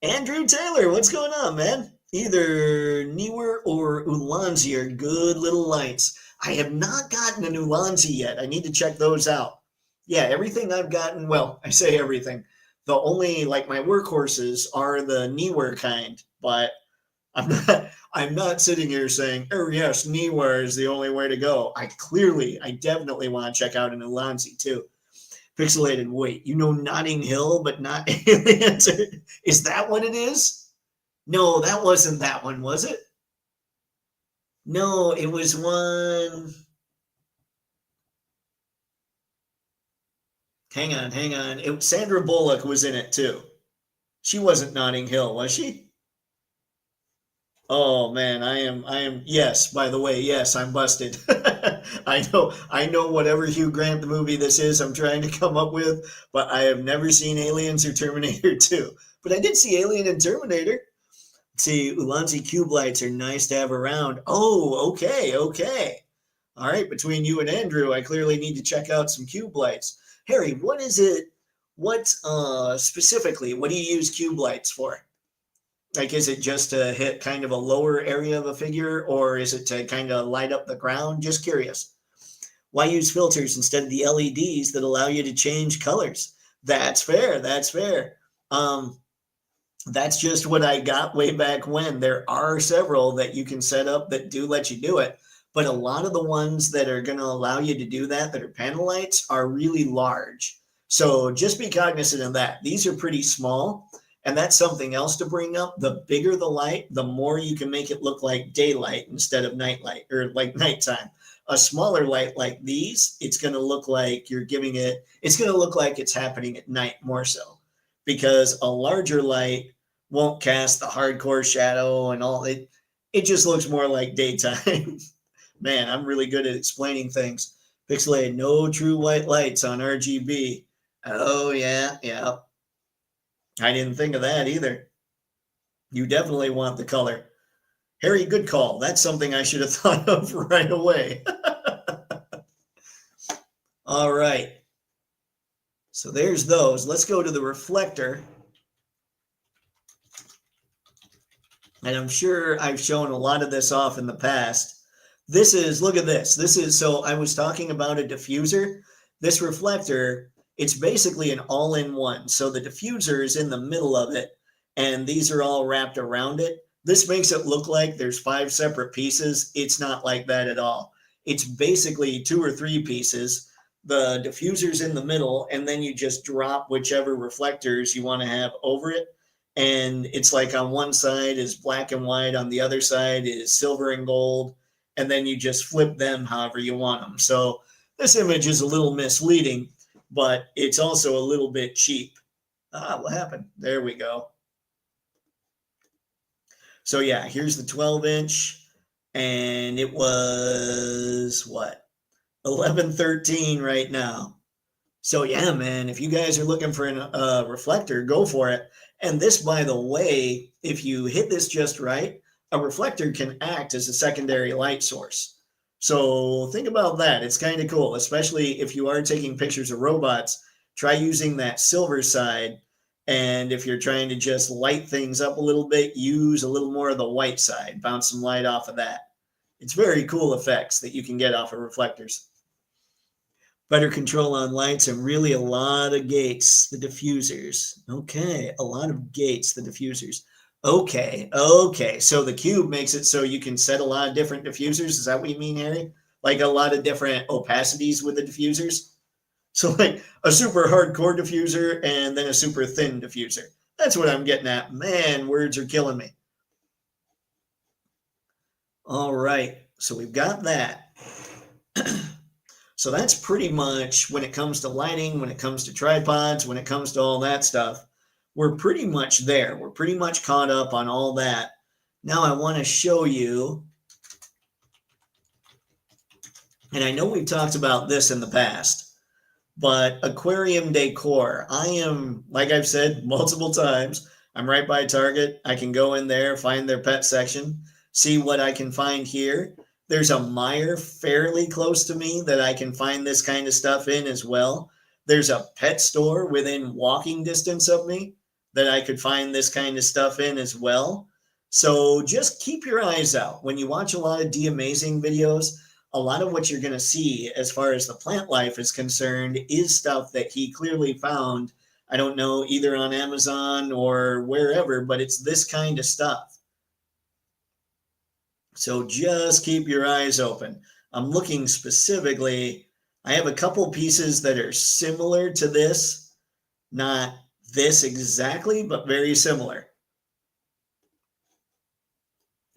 Andrew Taylor, what's going on, man? Either Newer or Ulanzi are good little lights. I have not gotten an Ulanzi yet. I need to check those out. Yeah, everything I've gotten, well, I say everything. The only, like my workhorses are the Newer kind, but I'm not sitting here saying, oh yes, Newer is the only way to go. I definitely want to check out an Ulanzi too. Pixelated, wait, you know Notting Hill, but not Aliens? Is that what it is? No, that wasn't that one, was it? No, it was one. Hang on. Sandra Bullock was in it too. She wasn't Notting Hill, was she? Oh man, I am yes, by the way, yes, I'm busted. I know whatever Hugh Grant the movie this is I'm trying to come up with, but I have never seen Aliens or Terminator 2. But I did see Alien and Terminator. See, Ulanzi cube lights are nice to have around. Oh, okay. All right, between you and Andrew, I clearly need to check out some cube lights. Harry, what is it? What specifically, what do you use cube lights for? Like, is it just to hit kind of a lower area of a figure, or is it to kind of light up the ground? Just curious. Why use filters instead of the LEDs that allow you to change colors? That's fair. That's fair. Um, that's just what I got way back when. There are several that you can set up that do let you do it, but a lot of the ones that are going to allow you to do that are panel lights, are really large. So just be cognizant of that. These are pretty small, and that's something else to bring up. The bigger the light, the more you can make it look like daylight instead of nightlight or like nighttime. A smaller light like these, it's going to look like it's going to look like it's happening at night more so, because a larger light won't cast the hardcore shadow and all it. It just looks more like daytime. Man, I'm really good at explaining things. Pixelated, no true white lights on RGB. Oh yeah. I didn't think of that either. You definitely want the color. Harry, good call. That's something I should have thought of right away. All right. So there's those. Let's go to the reflector. And I'm sure I've shown a lot of this off in the past. This is, look at this. This is, so I was talking about a diffuser. This reflector, it's basically an all-in-one. So the diffuser is in the middle of it, and these are all wrapped around it. This makes it look like there's 5 separate pieces. It's not like that at all. It's basically 2 or 3 pieces. The diffuser's in the middle, and then you just drop whichever reflectors you want to have over it. And it's like on one side is black and white, on the other side is silver and gold, and then you just flip them however you want them. So this image is a little misleading, but it's also a little bit cheap. What happened? There we go. So yeah, here's the 12-inch, and it was what, 1113 right now. So yeah, man, if you guys are looking for a reflector, go for it. And this, by the way, if you hit this just right, a reflector can act as a secondary light source. So think about that. It's kind of cool, especially if you are taking pictures of robots. Try using that silver side. And if you're trying to just light things up a little bit, use a little more of the white side. Bounce some light off of that. It's very cool effects that you can get off of reflectors. Better control on lights and really a lot of gates, the diffusers. Okay, a lot of gates, the diffusers. Okay. So the cube makes it so you can set a lot of different diffusers. Is that what you mean, Harry? Like a lot of different opacities with the diffusers? So like a super hardcore diffuser and then a super thin diffuser. That's what I'm getting at. Man, words are killing me. All right, so we've got that. So that's pretty much when it comes to lighting, when it comes to tripods, when it comes to all that stuff, we're pretty much there. We're pretty much caught up on all that. Now I want to show you, and I know we've talked about this in the past, but aquarium decor. I am, like I've said multiple times, I'm right by Target. I can go in there, find their pet section, see what I can find here. There's a Meijer fairly close to me that I can find this kind of stuff in as well. There's a pet store within walking distance of me that I could find this kind of stuff in as well. So just keep your eyes out. When you watch a lot of D-Amazing videos, a lot of what you're going to see as far as the plant life is concerned is stuff that he clearly found. I don't know, either on Amazon or wherever, but it's this kind of stuff. So just keep your eyes open. I'm looking specifically, I have a couple pieces that are similar to this, not this exactly, but very similar.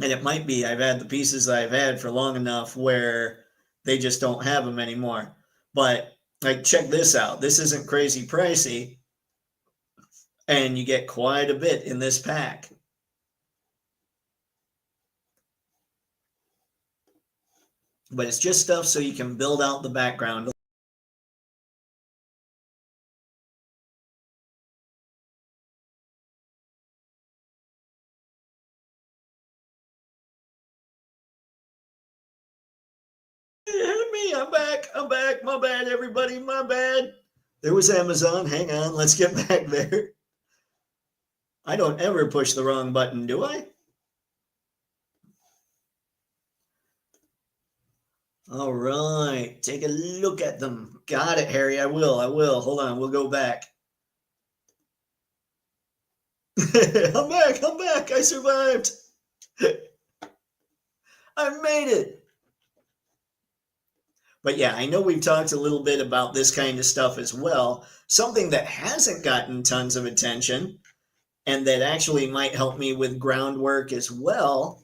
And it might be I've had the pieces I've had for long enough where they just don't have them anymore. But like, check this out. This isn't crazy pricey, and you get quite a bit in this pack. But it's just stuff so you can build out the background. Me, I'm back. I'm back. My bad, everybody. My bad. There was Amazon. Hang on. Let's get back there. I don't ever push the wrong button, do I? All right. Take a look at them. Got it, Harry. I will. I will. Hold on. We'll go back. I'm back. I'm back. I survived. I made it. But yeah, I know we've talked a little bit about this kind of stuff as well. Something that hasn't gotten tons of attention and that actually might help me with groundwork as well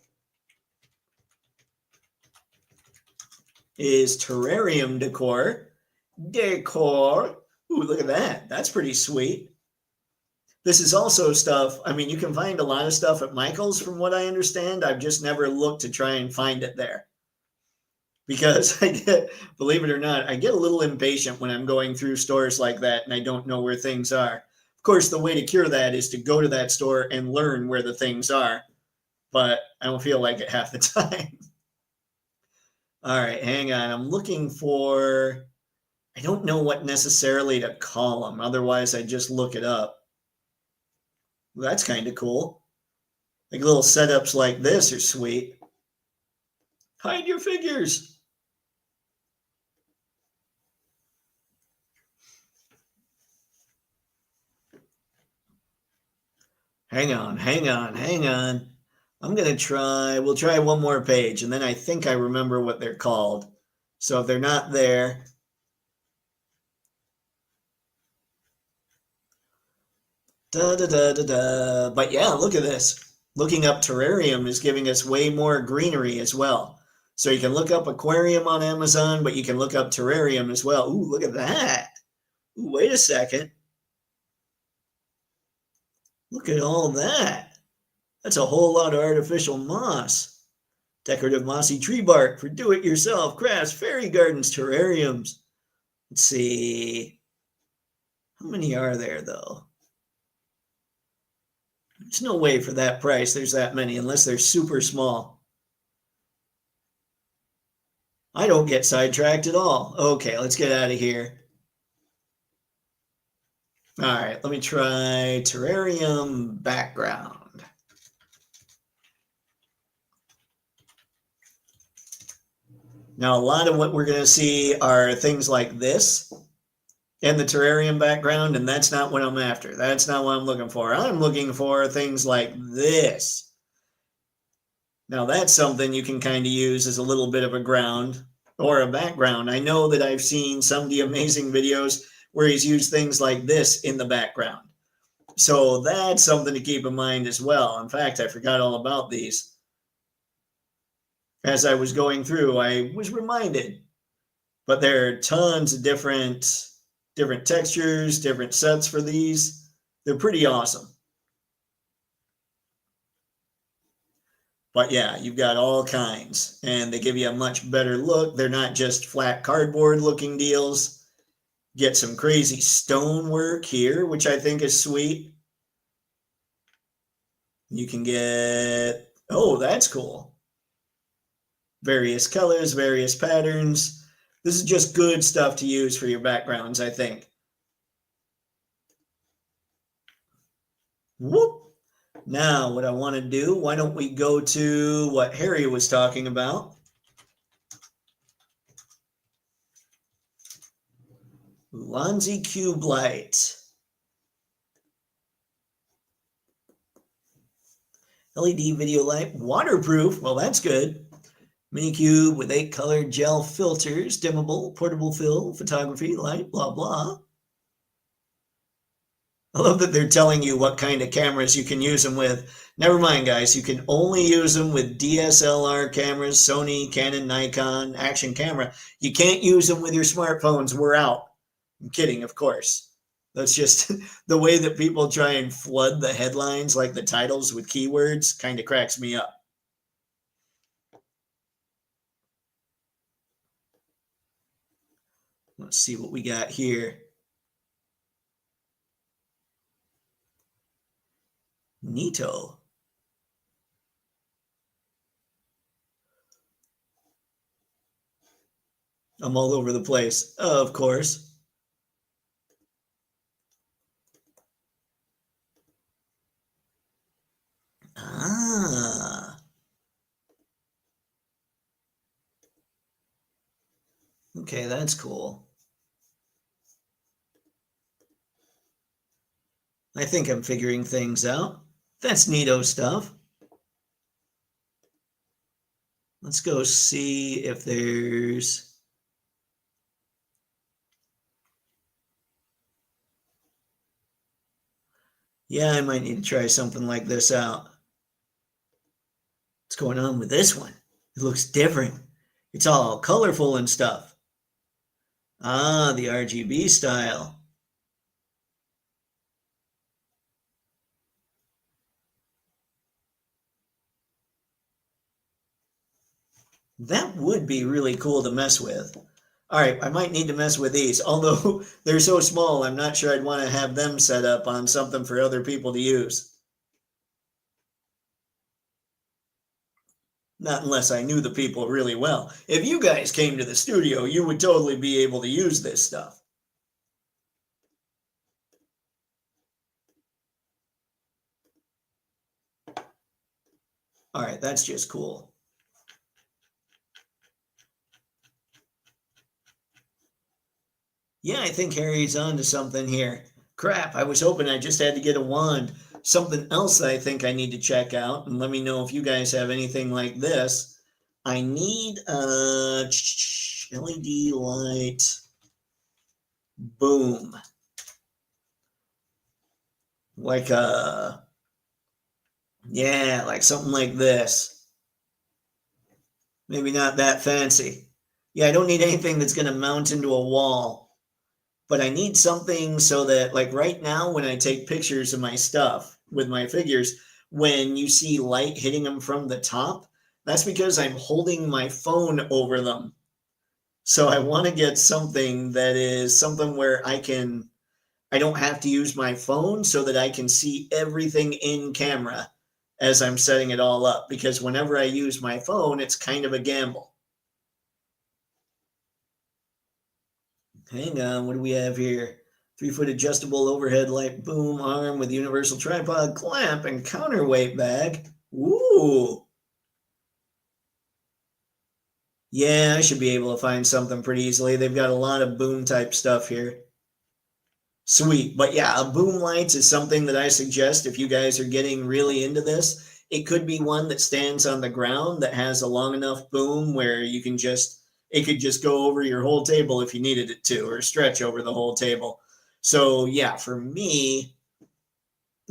is terrarium decor. Ooh, look at that. That's pretty sweet. This is also stuff, I mean, you can find a lot of stuff at Michael's from what I understand. I've just never looked to try and find it there. Because I get, believe it or not, I get a little impatient when I'm going through stores like that and I don't know where things are. Of course, the way to cure that is to go to that store and learn where the things are, but I don't feel like it half the time. All right, hang on. I'm looking for, I don't know what necessarily to call them. Otherwise, I just look it up. Well, that's kind of cool. Like little setups like this are sweet. Hide your figures. Hang on, hang on, hang on. We'll try one more page, and then I think I remember what they're called. So if they're not there, da da da da da. But yeah, look at this. Looking up terrarium is giving us way more greenery as well. So you can look up aquarium on Amazon, but you can look up terrarium as well. Ooh, look at that. Ooh, wait a second. Look at all that. That's a whole lot of artificial moss. Decorative mossy tree bark for do-it-yourself crafts, fairy gardens, terrariums. Let's see. How many are there, though? There's no way for that price there's that many unless they're super small. I don't get sidetracked at all. Okay, let's get out of here. All right, let me try terrarium background. Now, a lot of what we're going to see are things like this in the terrarium background, and that's not what I'm after. That's not what I'm looking for. I'm looking for things like this. Now, that's something you can kind of use as a little bit of a ground or a background. I know that I've seen some of the amazing videos where he's used things like this in the background. So that's something to keep in mind as well. In fact, I forgot all about these. As I was going through, I was reminded. But there are tons of different textures, different sets for these. They're pretty awesome. But yeah, you've got all kinds, and they give you a much better look. They're not just flat cardboard looking deals. Get some crazy stonework here, which I think is sweet. You can get, oh, that's cool. Various colors, various patterns. This is just good stuff to use for your backgrounds, I think. Whoop. Now, what I want to do, why don't we go to what Harry was talking about? Lonzy Cube Light. LED video light, waterproof. Well, that's good. Mini cube with 8 colored gel filters, dimmable, portable fill, photography, light, blah, blah. I love that they're telling you what kind of cameras you can use them with. Never mind, guys. You can only use them with DSLR cameras, Sony, Canon, Nikon, action camera. You can't use them with your smartphones. We're out. I'm kidding, of course. That's just the way that people try and flood the headlines, like the titles with keywords, kind of cracks me up. Let's see what we got here. Neato. I'm all over the place, of course. Ah. Okay, that's cool. I think I'm figuring things out. That's neato stuff. Let's go see if there's... Yeah, I might need to try something like this out. What's going on with this one? It looks different. It's all colorful and stuff. Ah, the RGB style. That would be really cool to mess with. All right, I might need to mess with these. Although they're so small, I'm not sure I'd want to have them set up on something for other people to use. Not unless I knew the people really well. If you guys came to the studio, you would totally be able to use this stuff. right, that's just cool. Yeah, I think Harry's on to something here. Crap, I was hoping I just had to get a wand. Something else I think I need to check out, and let me know if you guys have anything like this. I need a LED light boom. Like yeah, like something like this. Maybe not that fancy. Yeah, I don't need anything that's going to mount into a wall, but I need something so that, like right now, when I take pictures of my stuff with my figures, when you see light hitting them from the top, that's because I'm holding my phone over them. So I want to get something that is something where I don't have to use my phone so that I can see everything in camera as I'm setting it all up. Because whenever I use my phone, it's kind of a gamble. Hang on, what do we have here? 3-foot adjustable overhead light boom arm with universal tripod clamp and counterweight bag. Ooh. Yeah, I should be able to find something pretty easily. They've got a lot of boom type stuff here. Sweet. But yeah, a boom lights is something that I suggest if you guys are getting really into this. It could be one that stands on the ground that has a long enough boom where you can just, it could just go over your whole table if you needed it to, or stretch over the whole table. So yeah, for me,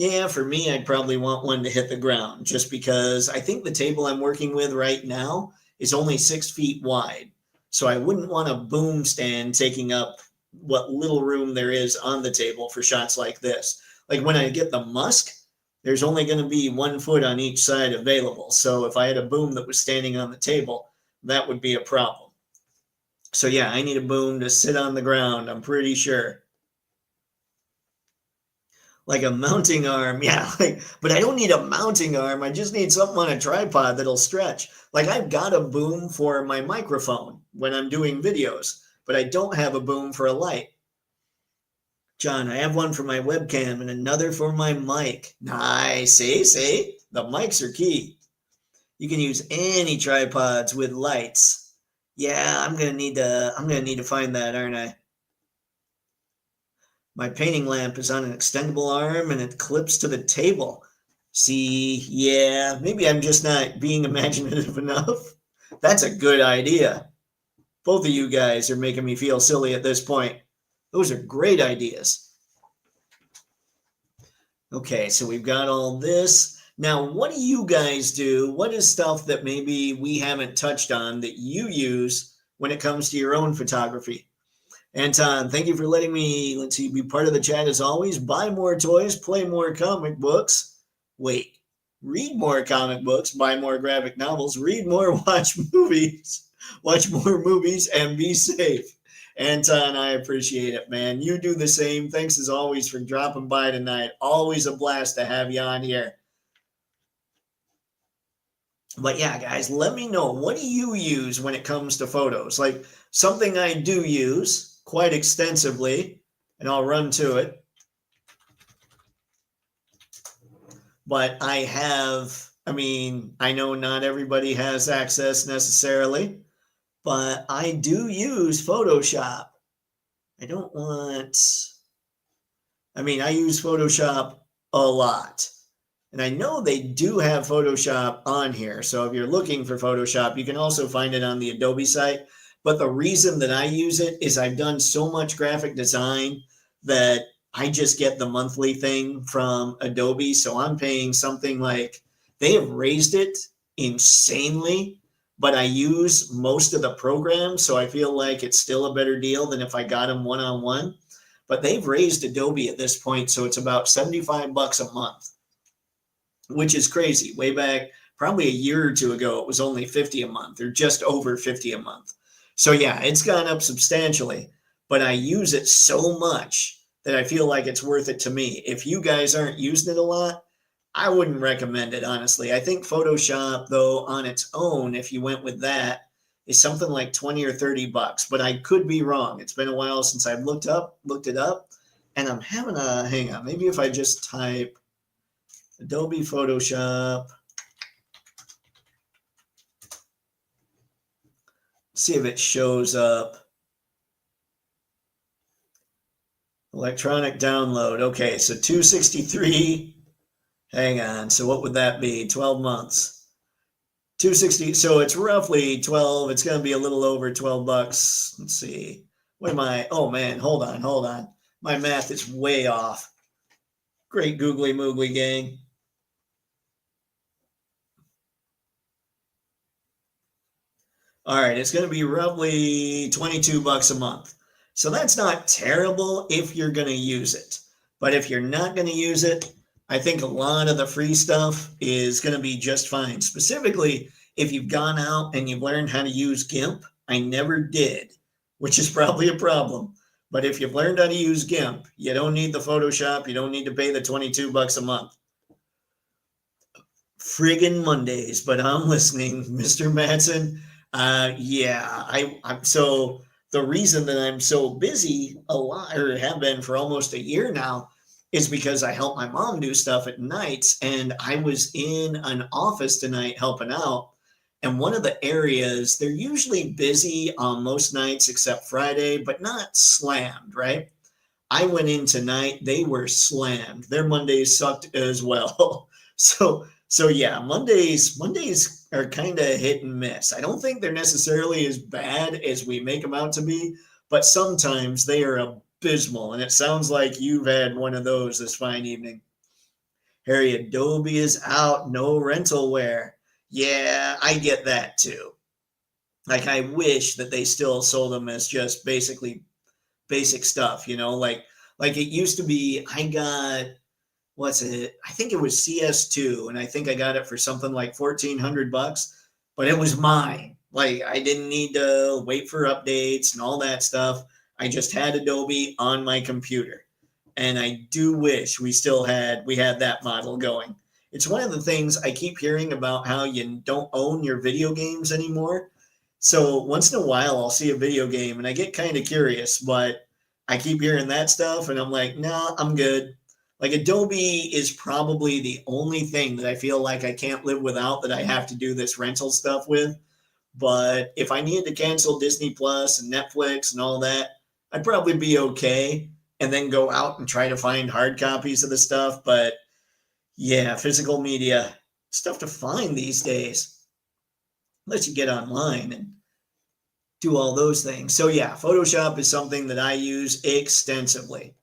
I'd probably want one to hit the ground just because I think the table I'm working with right now is only 6 feet wide. So I wouldn't want a boom stand taking up what little room there is on the table for shots like this. Like when I get the musk, there's only going to be 1 foot on each side available. So if I had a boom that was standing on the table, that would be a problem. So yeah, I need a boom to sit on the ground, I'm pretty sure. Like a mounting arm. Yeah, like, but I don't need a mounting arm. I just need something on a tripod that'll stretch. Like I've got a boom for my microphone when I'm doing videos, but I don't have a boom for a light. John, I have one for my webcam and another for my mic. Nice. See? The mics are key. You can use any tripods with lights. Yeah, I'm gonna need to find that, aren't I? My painting lamp is on an extendable arm and it clips to the table. See, yeah, maybe I'm just not being imaginative enough. That's a good idea. Both of you guys are making me feel silly at this point. Those are great ideas. Okay, so we've got all this. Now, what do you guys do? What is stuff that maybe we haven't touched on that you use when it comes to your own photography? Anton, thank you for letting me, let's see, be part of the chat as always. Buy more toys, play more comic books. Wait, read more comic books, buy more graphic novels, read more, watch more movies, and be safe. Anton, I appreciate it, man. You do the same. Thanks as always for dropping by tonight. Always a blast to have you on here. But yeah, guys, let me know, what do you use when it comes to photos? Like something I do use quite extensively, and I'll run to it. But I know not everybody has access necessarily, but I do use Photoshop. I use Photoshop a lot. And I know they do have Photoshop on here. So if you're looking for Photoshop, you can also find it on the Adobe site. But the reason that I use it is I've done so much graphic design that I just get the monthly thing from Adobe. So I'm paying something like, they have raised it insanely, but I use most of the programs. So I feel like it's still a better deal than if I got them one-on-one. But they've raised Adobe at this point. So it's about $75 a month, which is crazy. Way back, probably a year or two ago, it was only $50 a month, or just over $50 a month. So yeah, it's gone up substantially, but I use it so much that I feel like it's worth it to me. If you guys aren't using it a lot, I wouldn't recommend it, honestly. I think Photoshop, though, on its own, if you went with that, is something like 20 or $30, but I could be wrong. It's been a while since I've looked it up, and I'm having hang on, maybe if I just type Adobe Photoshop See if it shows up. Electronic download. Okay, so 263. Hang on. So what would that be? 12 months. 260. So it's roughly 12. It's going to be a little over 12 bucks. Let's see. What am I? Oh man, hold on. My math is way off. Great googly moogly gang. All right, it's going to be roughly 22 bucks a month. So that's not terrible if you're going to use it. But if you're not going to use it, I think a lot of the free stuff is going to be just fine. Specifically, if you've gone out and you've learned how to use GIMP. I never did, which is probably a problem. But if you've learned how to use GIMP, you don't need the Photoshop. You don't need to pay the 22 bucks a month. Friggin' Mondays, but I'm listening, Mr. Matson. So the reason that I'm so busy a lot, or have been for almost a year now, is because I help my mom do stuff at nights, and I was in an office tonight helping out. And one of the areas, they're usually busy on most nights except Friday, but not slammed, right? I went in tonight, they were slammed. Their Mondays sucked as well. So yeah, Mondays are kind of hit and miss. I don't think they're necessarily as bad as we make them out to be, but sometimes they are abysmal. And it sounds like you've had one of those this fine evening. Harry, Adobe is out, no rentalware. Yeah, I get that too. Like I wish that they still sold them as just basically basic stuff, like it used to be. I got, what's it? I think it was CS2, and I think I got it for something like 1,400 bucks, but it was mine. Like I didn't need to wait for updates and all that stuff. I just had Adobe on my computer. And I do wish we had that model going. It's one of the things I keep hearing about, how you don't own your video games anymore. So once in a while I'll see a video game and I get kind of curious, but I keep hearing that stuff and I'm like, nah, I'm good. Like Adobe is probably the only thing that I feel like I can't live without, that I have to do this rental stuff with. But if I needed to cancel Disney Plus and Netflix and all that, I'd probably be okay and then go out and try to find hard copies of the stuff. But yeah, physical media, stuff to find these days, unless you get online and do all those things. So yeah, Photoshop is something that I use extensively.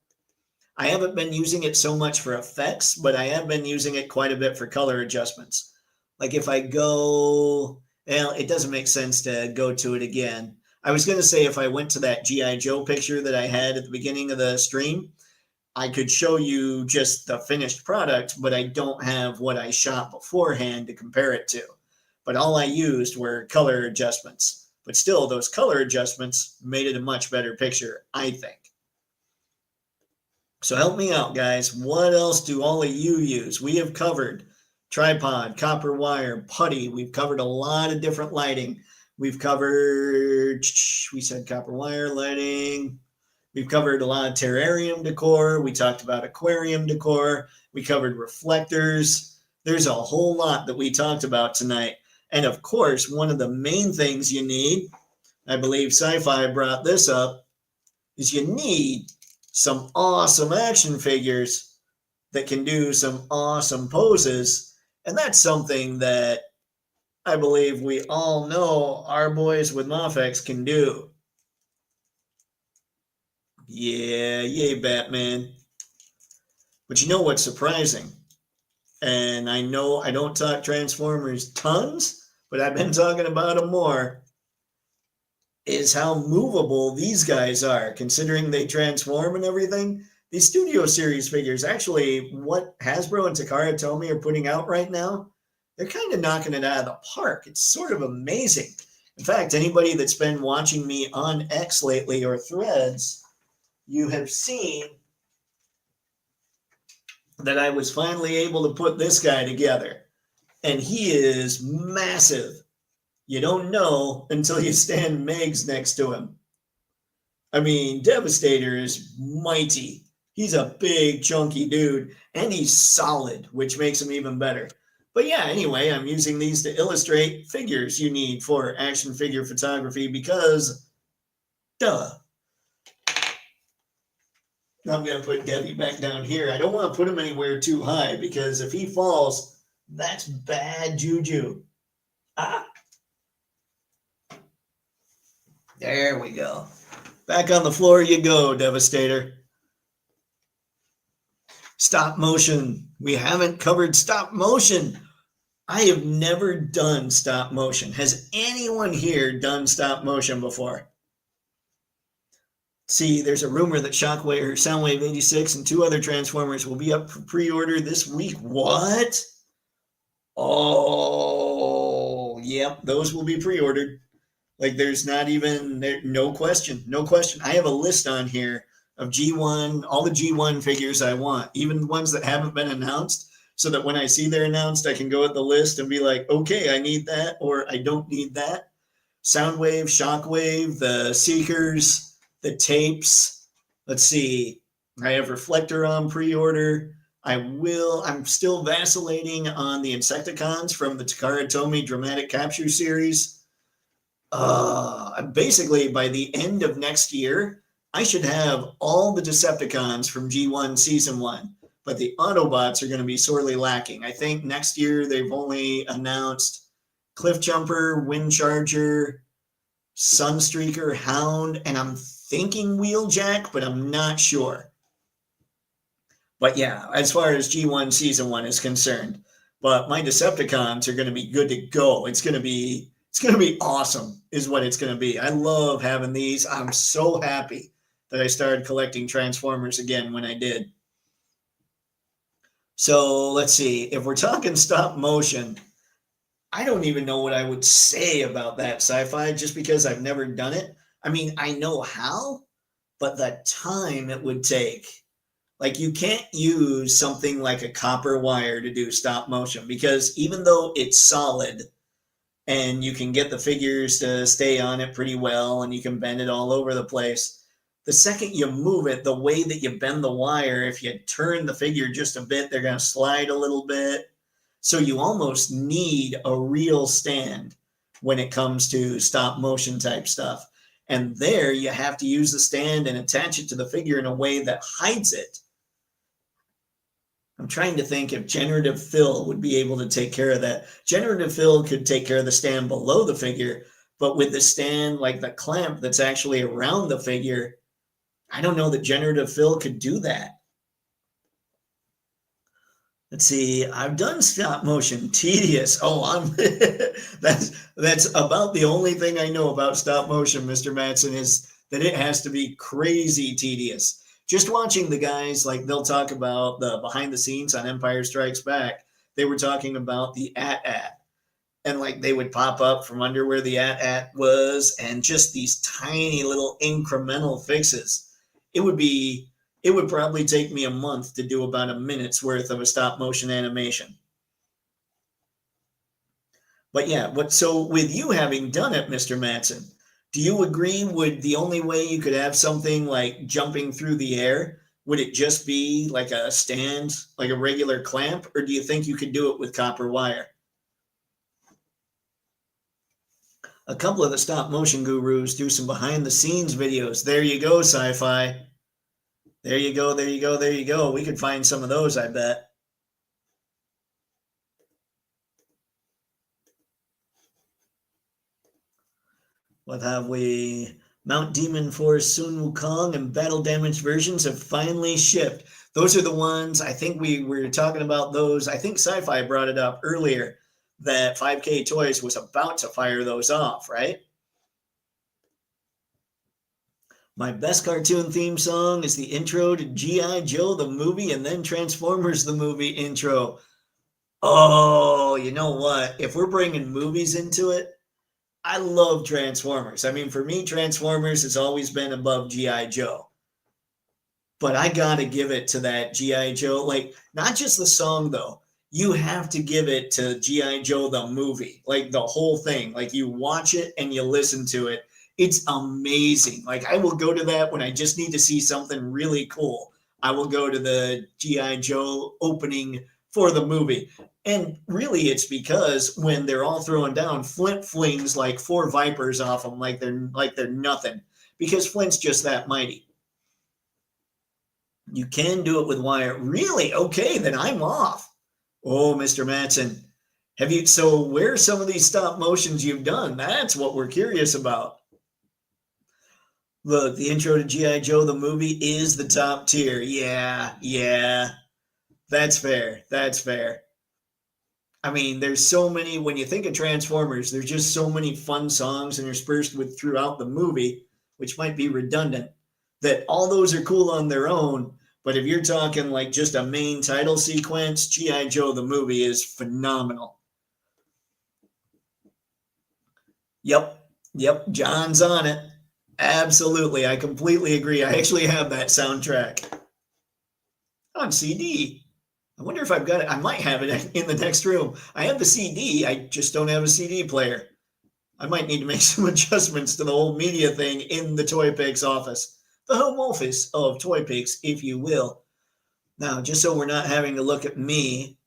I haven't been using it so much for effects, but I have been using it quite a bit for color adjustments. Like if I go, well, it doesn't make sense to go to it again. I was going to say if I went to that G.I. Joe picture that I had at the beginning of the stream, I could show you just the finished product, but I don't have what I shot beforehand to compare it to. But all I used were color adjustments. But still, those color adjustments made it a much better picture, I think. So help me out, guys. What else do all of you use? We have covered tripod, copper wire, putty. We've covered a lot of different lighting. We've covered, we said copper wire lighting. We've covered a lot of terrarium decor. We talked about aquarium decor. We covered reflectors. There's a whole lot that we talked about tonight. And of course, one of the main things you need, I believe Sci-Fi brought this up, is you need some awesome action figures that can do some awesome poses. And that's something that I believe we all know our boys with Mafex can do. Yeah, yay, Batman. But you know what's surprising? And I know I don't talk Transformers tons, but I've been talking about them more, is how movable these guys are, considering they transform and everything. These Studio Series figures, actually, what Hasbro and Takara Tomy are putting out right now, they're kind of knocking it out of the park. It's sort of amazing. In fact, anybody that's been watching me on X lately or Threads, you have seen that I was finally able to put this guy together. And he is massive. You don't know until you stand Megs next to him. I mean, Devastator is mighty. He's a big, chunky dude, and he's solid, which makes him even better. But yeah, anyway, I'm using these to illustrate figures you need for action figure photography because, duh. I'm going to put Debbie back down here. I don't want to put him anywhere too high because if he falls, that's bad juju. Ah, there we go. Back on the floor you go, Devastator. Stop motion. We haven't covered stop motion. I have never done stop motion. Has anyone here done stop motion before? See, there's a rumor that Shockwave or Soundwave 86 and 2 other Transformers will be up for pre-order this week. What? Oh, yep, those will be pre-ordered. Like there's not even no question. I have a list on here of G1, all the G1 figures I want, even the ones that haven't been announced, so that when I see they're announced, I can go at the list and be like, okay, I need that or I don't need that. Soundwave, Shockwave, the Seekers, the tapes. Let's see. I have Reflector on pre-order. I'm still vacillating on the Insecticons from the Takara Tomy Dramatic Capture series. Basically, by the end of next year, I should have all the Decepticons from G1 Season 1, but the Autobots are going to be sorely lacking. I think next year they've only announced Cliffjumper, Windcharger, Sunstreaker, Hound, and I'm thinking Wheeljack, but I'm not sure. But yeah, as far as G1 Season 1 is concerned, but my Decepticons are going to be good to go. It's going to be awesome is what it's going to be. I love having these. I'm so happy that I started collecting Transformers again when I did. So let's see. If we're talking stop motion, I don't even know what I would say about that, Sci-Fi, just because I've never done it. I mean, I know how, but the time it would take. Like you can't use something like a copper wire to do stop motion because even though it's solid, and you can get the figures to stay on it pretty well and you can bend it all over the place. The second you move it, the way that you bend the wire, if you turn the figure just a bit, they're going to slide a little bit. So you almost need a real stand when it comes to stop motion type stuff. And there you have to use the stand and attach it to the figure in a way that hides it. I'm trying to think if generative fill would be able to take care of that. Generative fill could take care of the stand below the figure, but with the stand, like the clamp that's actually around the figure, I don't know that generative fill could do that. Let's see. I've done stop motion. Tedious. Oh, that's about the only thing I know about stop motion, Mr. Matson, is that it has to be crazy tedious. Just watching the guys, like they'll talk about the behind the scenes on Empire Strikes Back. They were talking about the AT-AT, and like they would pop up from under where the AT-AT was, and just these tiny little incremental fixes. It would probably take me a month to do about a minute's worth of a stop motion animation. But yeah, so with you having done it, Mr. Matson, do you agree would the only way you could have something like jumping through the air, would it just be like a stand, like a regular clamp, or do you think you could do it with copper wire? A couple of the stop motion gurus do some behind the scenes videos. There you go, Sci-Fi. There you go, there you go, there you go. We could find some of those, I bet. What have we? Mount Demon Force Sun Wukong and battle damaged versions have finally shipped. Those are the ones, I think we were talking about those. I think Sci-Fi brought it up earlier that 5K Toys was about to fire those off, right? My best cartoon theme song is the intro to G.I. Joe the movie and then Transformers the movie intro. Oh, you know what? If we're bringing movies into it, I love Transformers. I mean, for me, Transformers has always been above G.I. Joe. But I got to give it to that G.I. Joe. Like, not just the song, though. You have to give it to G.I. Joe, the movie. Like, the whole thing. Like, you watch it and you listen to it. It's amazing. Like, I will go to that when I just need to see something really cool. I will go to the G.I. Joe opening for the movie. And really, it's because when they're all throwing down, Flint flings like 4 vipers off them like they're nothing, because Flint's just that mighty. You can do it with wire. Really? Okay, then I'm off. Oh, Mr. Matson, so where's some of these stop motions you've done? That's what we're curious about. Look, the intro to G.I. Joe, the movie, is the top tier. Yeah. That's fair. That's fair. I mean, there's so many, when you think of Transformers, there's just so many fun songs interspersed with throughout the movie, which might be redundant, that all those are cool on their own. But if you're talking like just a main title sequence, G.I. Joe, the movie, is phenomenal. Yep, John's on it. Absolutely, I completely agree. I actually have that soundtrack on CD. I wonder if I've got it. I might have it in the next room. I have the CD. I just don't have a CD player. I might need to make some adjustments to the whole media thing in the Toypixx office. The home office of Toypixx, if you will. Now, just so we're not having to look at me,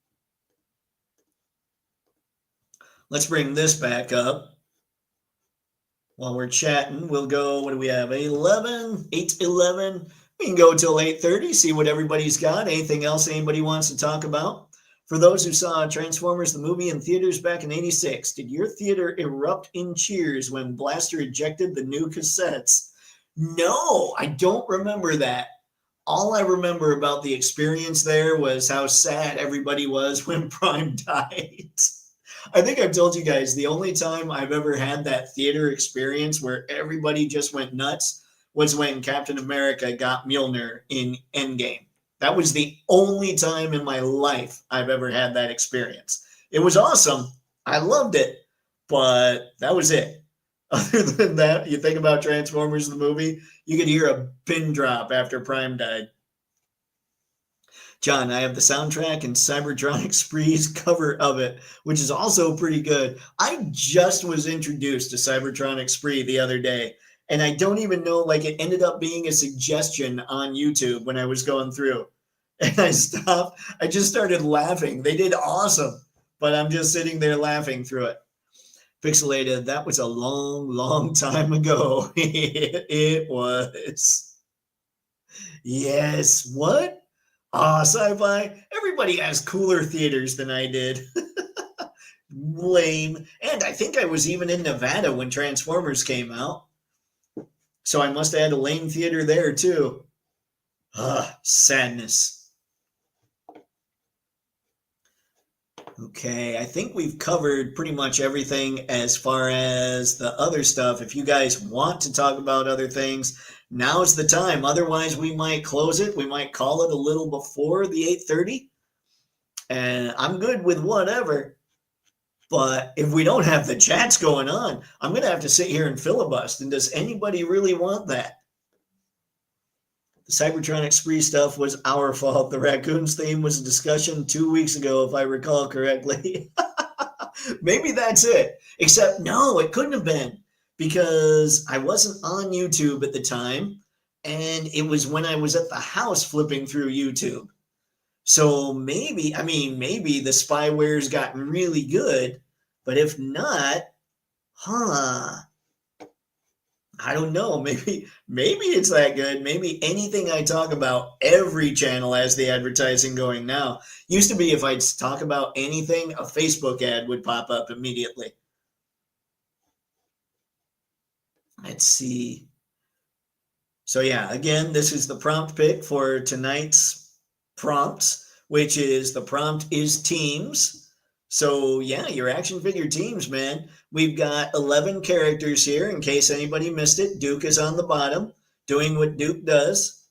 let's bring this back up. While we're chatting, we'll go, what do we have, 8:11? We can go till 8:30, see what everybody's got. Anything else anybody wants to talk about? For those who saw Transformers the movie in theaters back in '86, did your theater erupt in cheers when Blaster ejected the new cassettes? No, I don't remember that. All I remember about the experience there was how sad everybody was when Prime died. I think I've told you guys the only time I've ever had that theater experience where everybody just went nuts was when Captain America got Mjolnir in Endgame. That was the only time in my life I've ever had that experience. It was awesome. I loved it, but that was it. Other than that, you think about Transformers the movie, you could hear a pin drop after Prime died. John, I have the soundtrack and Cybertronic Spree's cover of it, which is also pretty good. I just was introduced to Cybertronic Spree the other day, and I don't even know, like, it ended up being a suggestion on YouTube when I was going through. And I stopped. I just started laughing. They did awesome, but I'm just sitting there laughing through it. Pixelated, that was a long time ago. It was. Yes, what? Sci-fi. Everybody has cooler theaters than I did. Lame. And I think I was even in Nevada when Transformers came out. So I must have had a lame theater there too. Sadness. Okay, I think we've covered pretty much everything as far as the other stuff. If you guys want to talk about other things, now's the time. Otherwise, we might close it. We might call it a little before the 8:30. And I'm good with whatever. But if we don't have the chats going on, I'm going to have to sit here and filibust. And does anybody really want that? The Cybertronic Spree stuff was our fault. The Raccoons theme was a discussion 2 weeks ago, if I recall correctly. Maybe that's it. Except, no, it couldn't have been, because I wasn't on YouTube at the time, and it was when I was at the house flipping through YouTube. So maybe the spyware's gotten really good, but if not, I don't know. Maybe it's that good. Maybe anything I talk about, every channel has the advertising going now. Used to be if I'd talk about anything, a Facebook ad would pop up immediately. Let's see. So yeah, again, this is the prompt pick for tonight's prompts, which is the prompt is teams. So yeah, your action figure teams, man. We've got 11 characters here. In case anybody missed it, Duke is on the bottom doing what Duke does.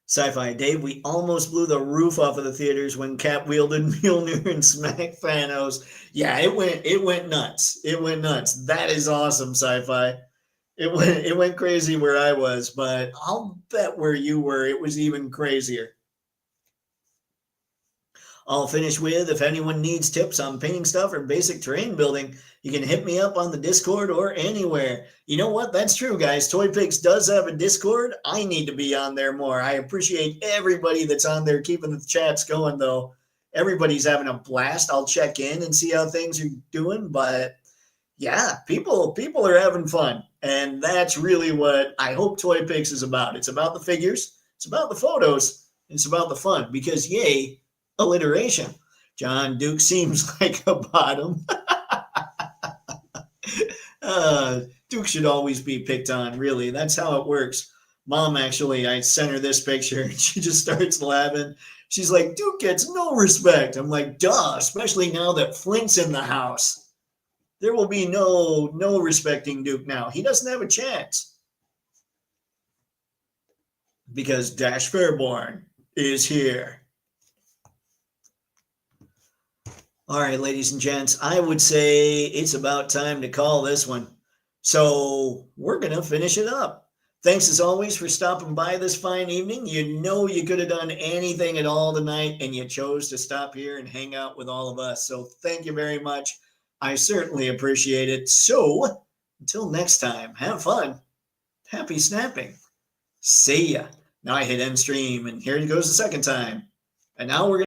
Sci-Fi Dave, we almost blew the roof off of the theaters when Cap wielded Mjolnir and smacked Thanos. Yeah, it went nuts. It went nuts. That is awesome, Sci-Fi. It went crazy where I was, but I'll bet where you were, it was even crazier. I'll finish with, if anyone needs tips on painting stuff or basic terrain building, you can hit me up on the Discord or anywhere. You know what? That's true, guys. Toypixx does have a Discord. I need to be on there more. I appreciate everybody that's on there keeping the chats going, though. Everybody's having a blast. I'll check in and see how things are doing, but yeah, people are having fun, and that's really what I hope Toypixx is about. It's about the figures, it's about the photos, it's about the fun, because yay, alliteration. John Duke seems like a bottom. Duke should always be picked on, really. That's how it works. Mom, actually, I sent her this picture and she just starts laughing. She's like, Duke gets no respect. I'm like, duh, especially now that Flint's in the house. There will be no respecting Duke now. He doesn't have a chance. Because Dash Fairborn is here. All right, ladies and gents, I would say it's about time to call this one. So we're going to finish it up. Thanks as always for stopping by this fine evening. You know you could have done anything at all tonight, and you chose to stop here and hang out with all of us. So thank you very much. I certainly appreciate it. So until next time, have fun. Happy snapping. See ya. Now I hit end stream, and here it goes the second time. And now we're going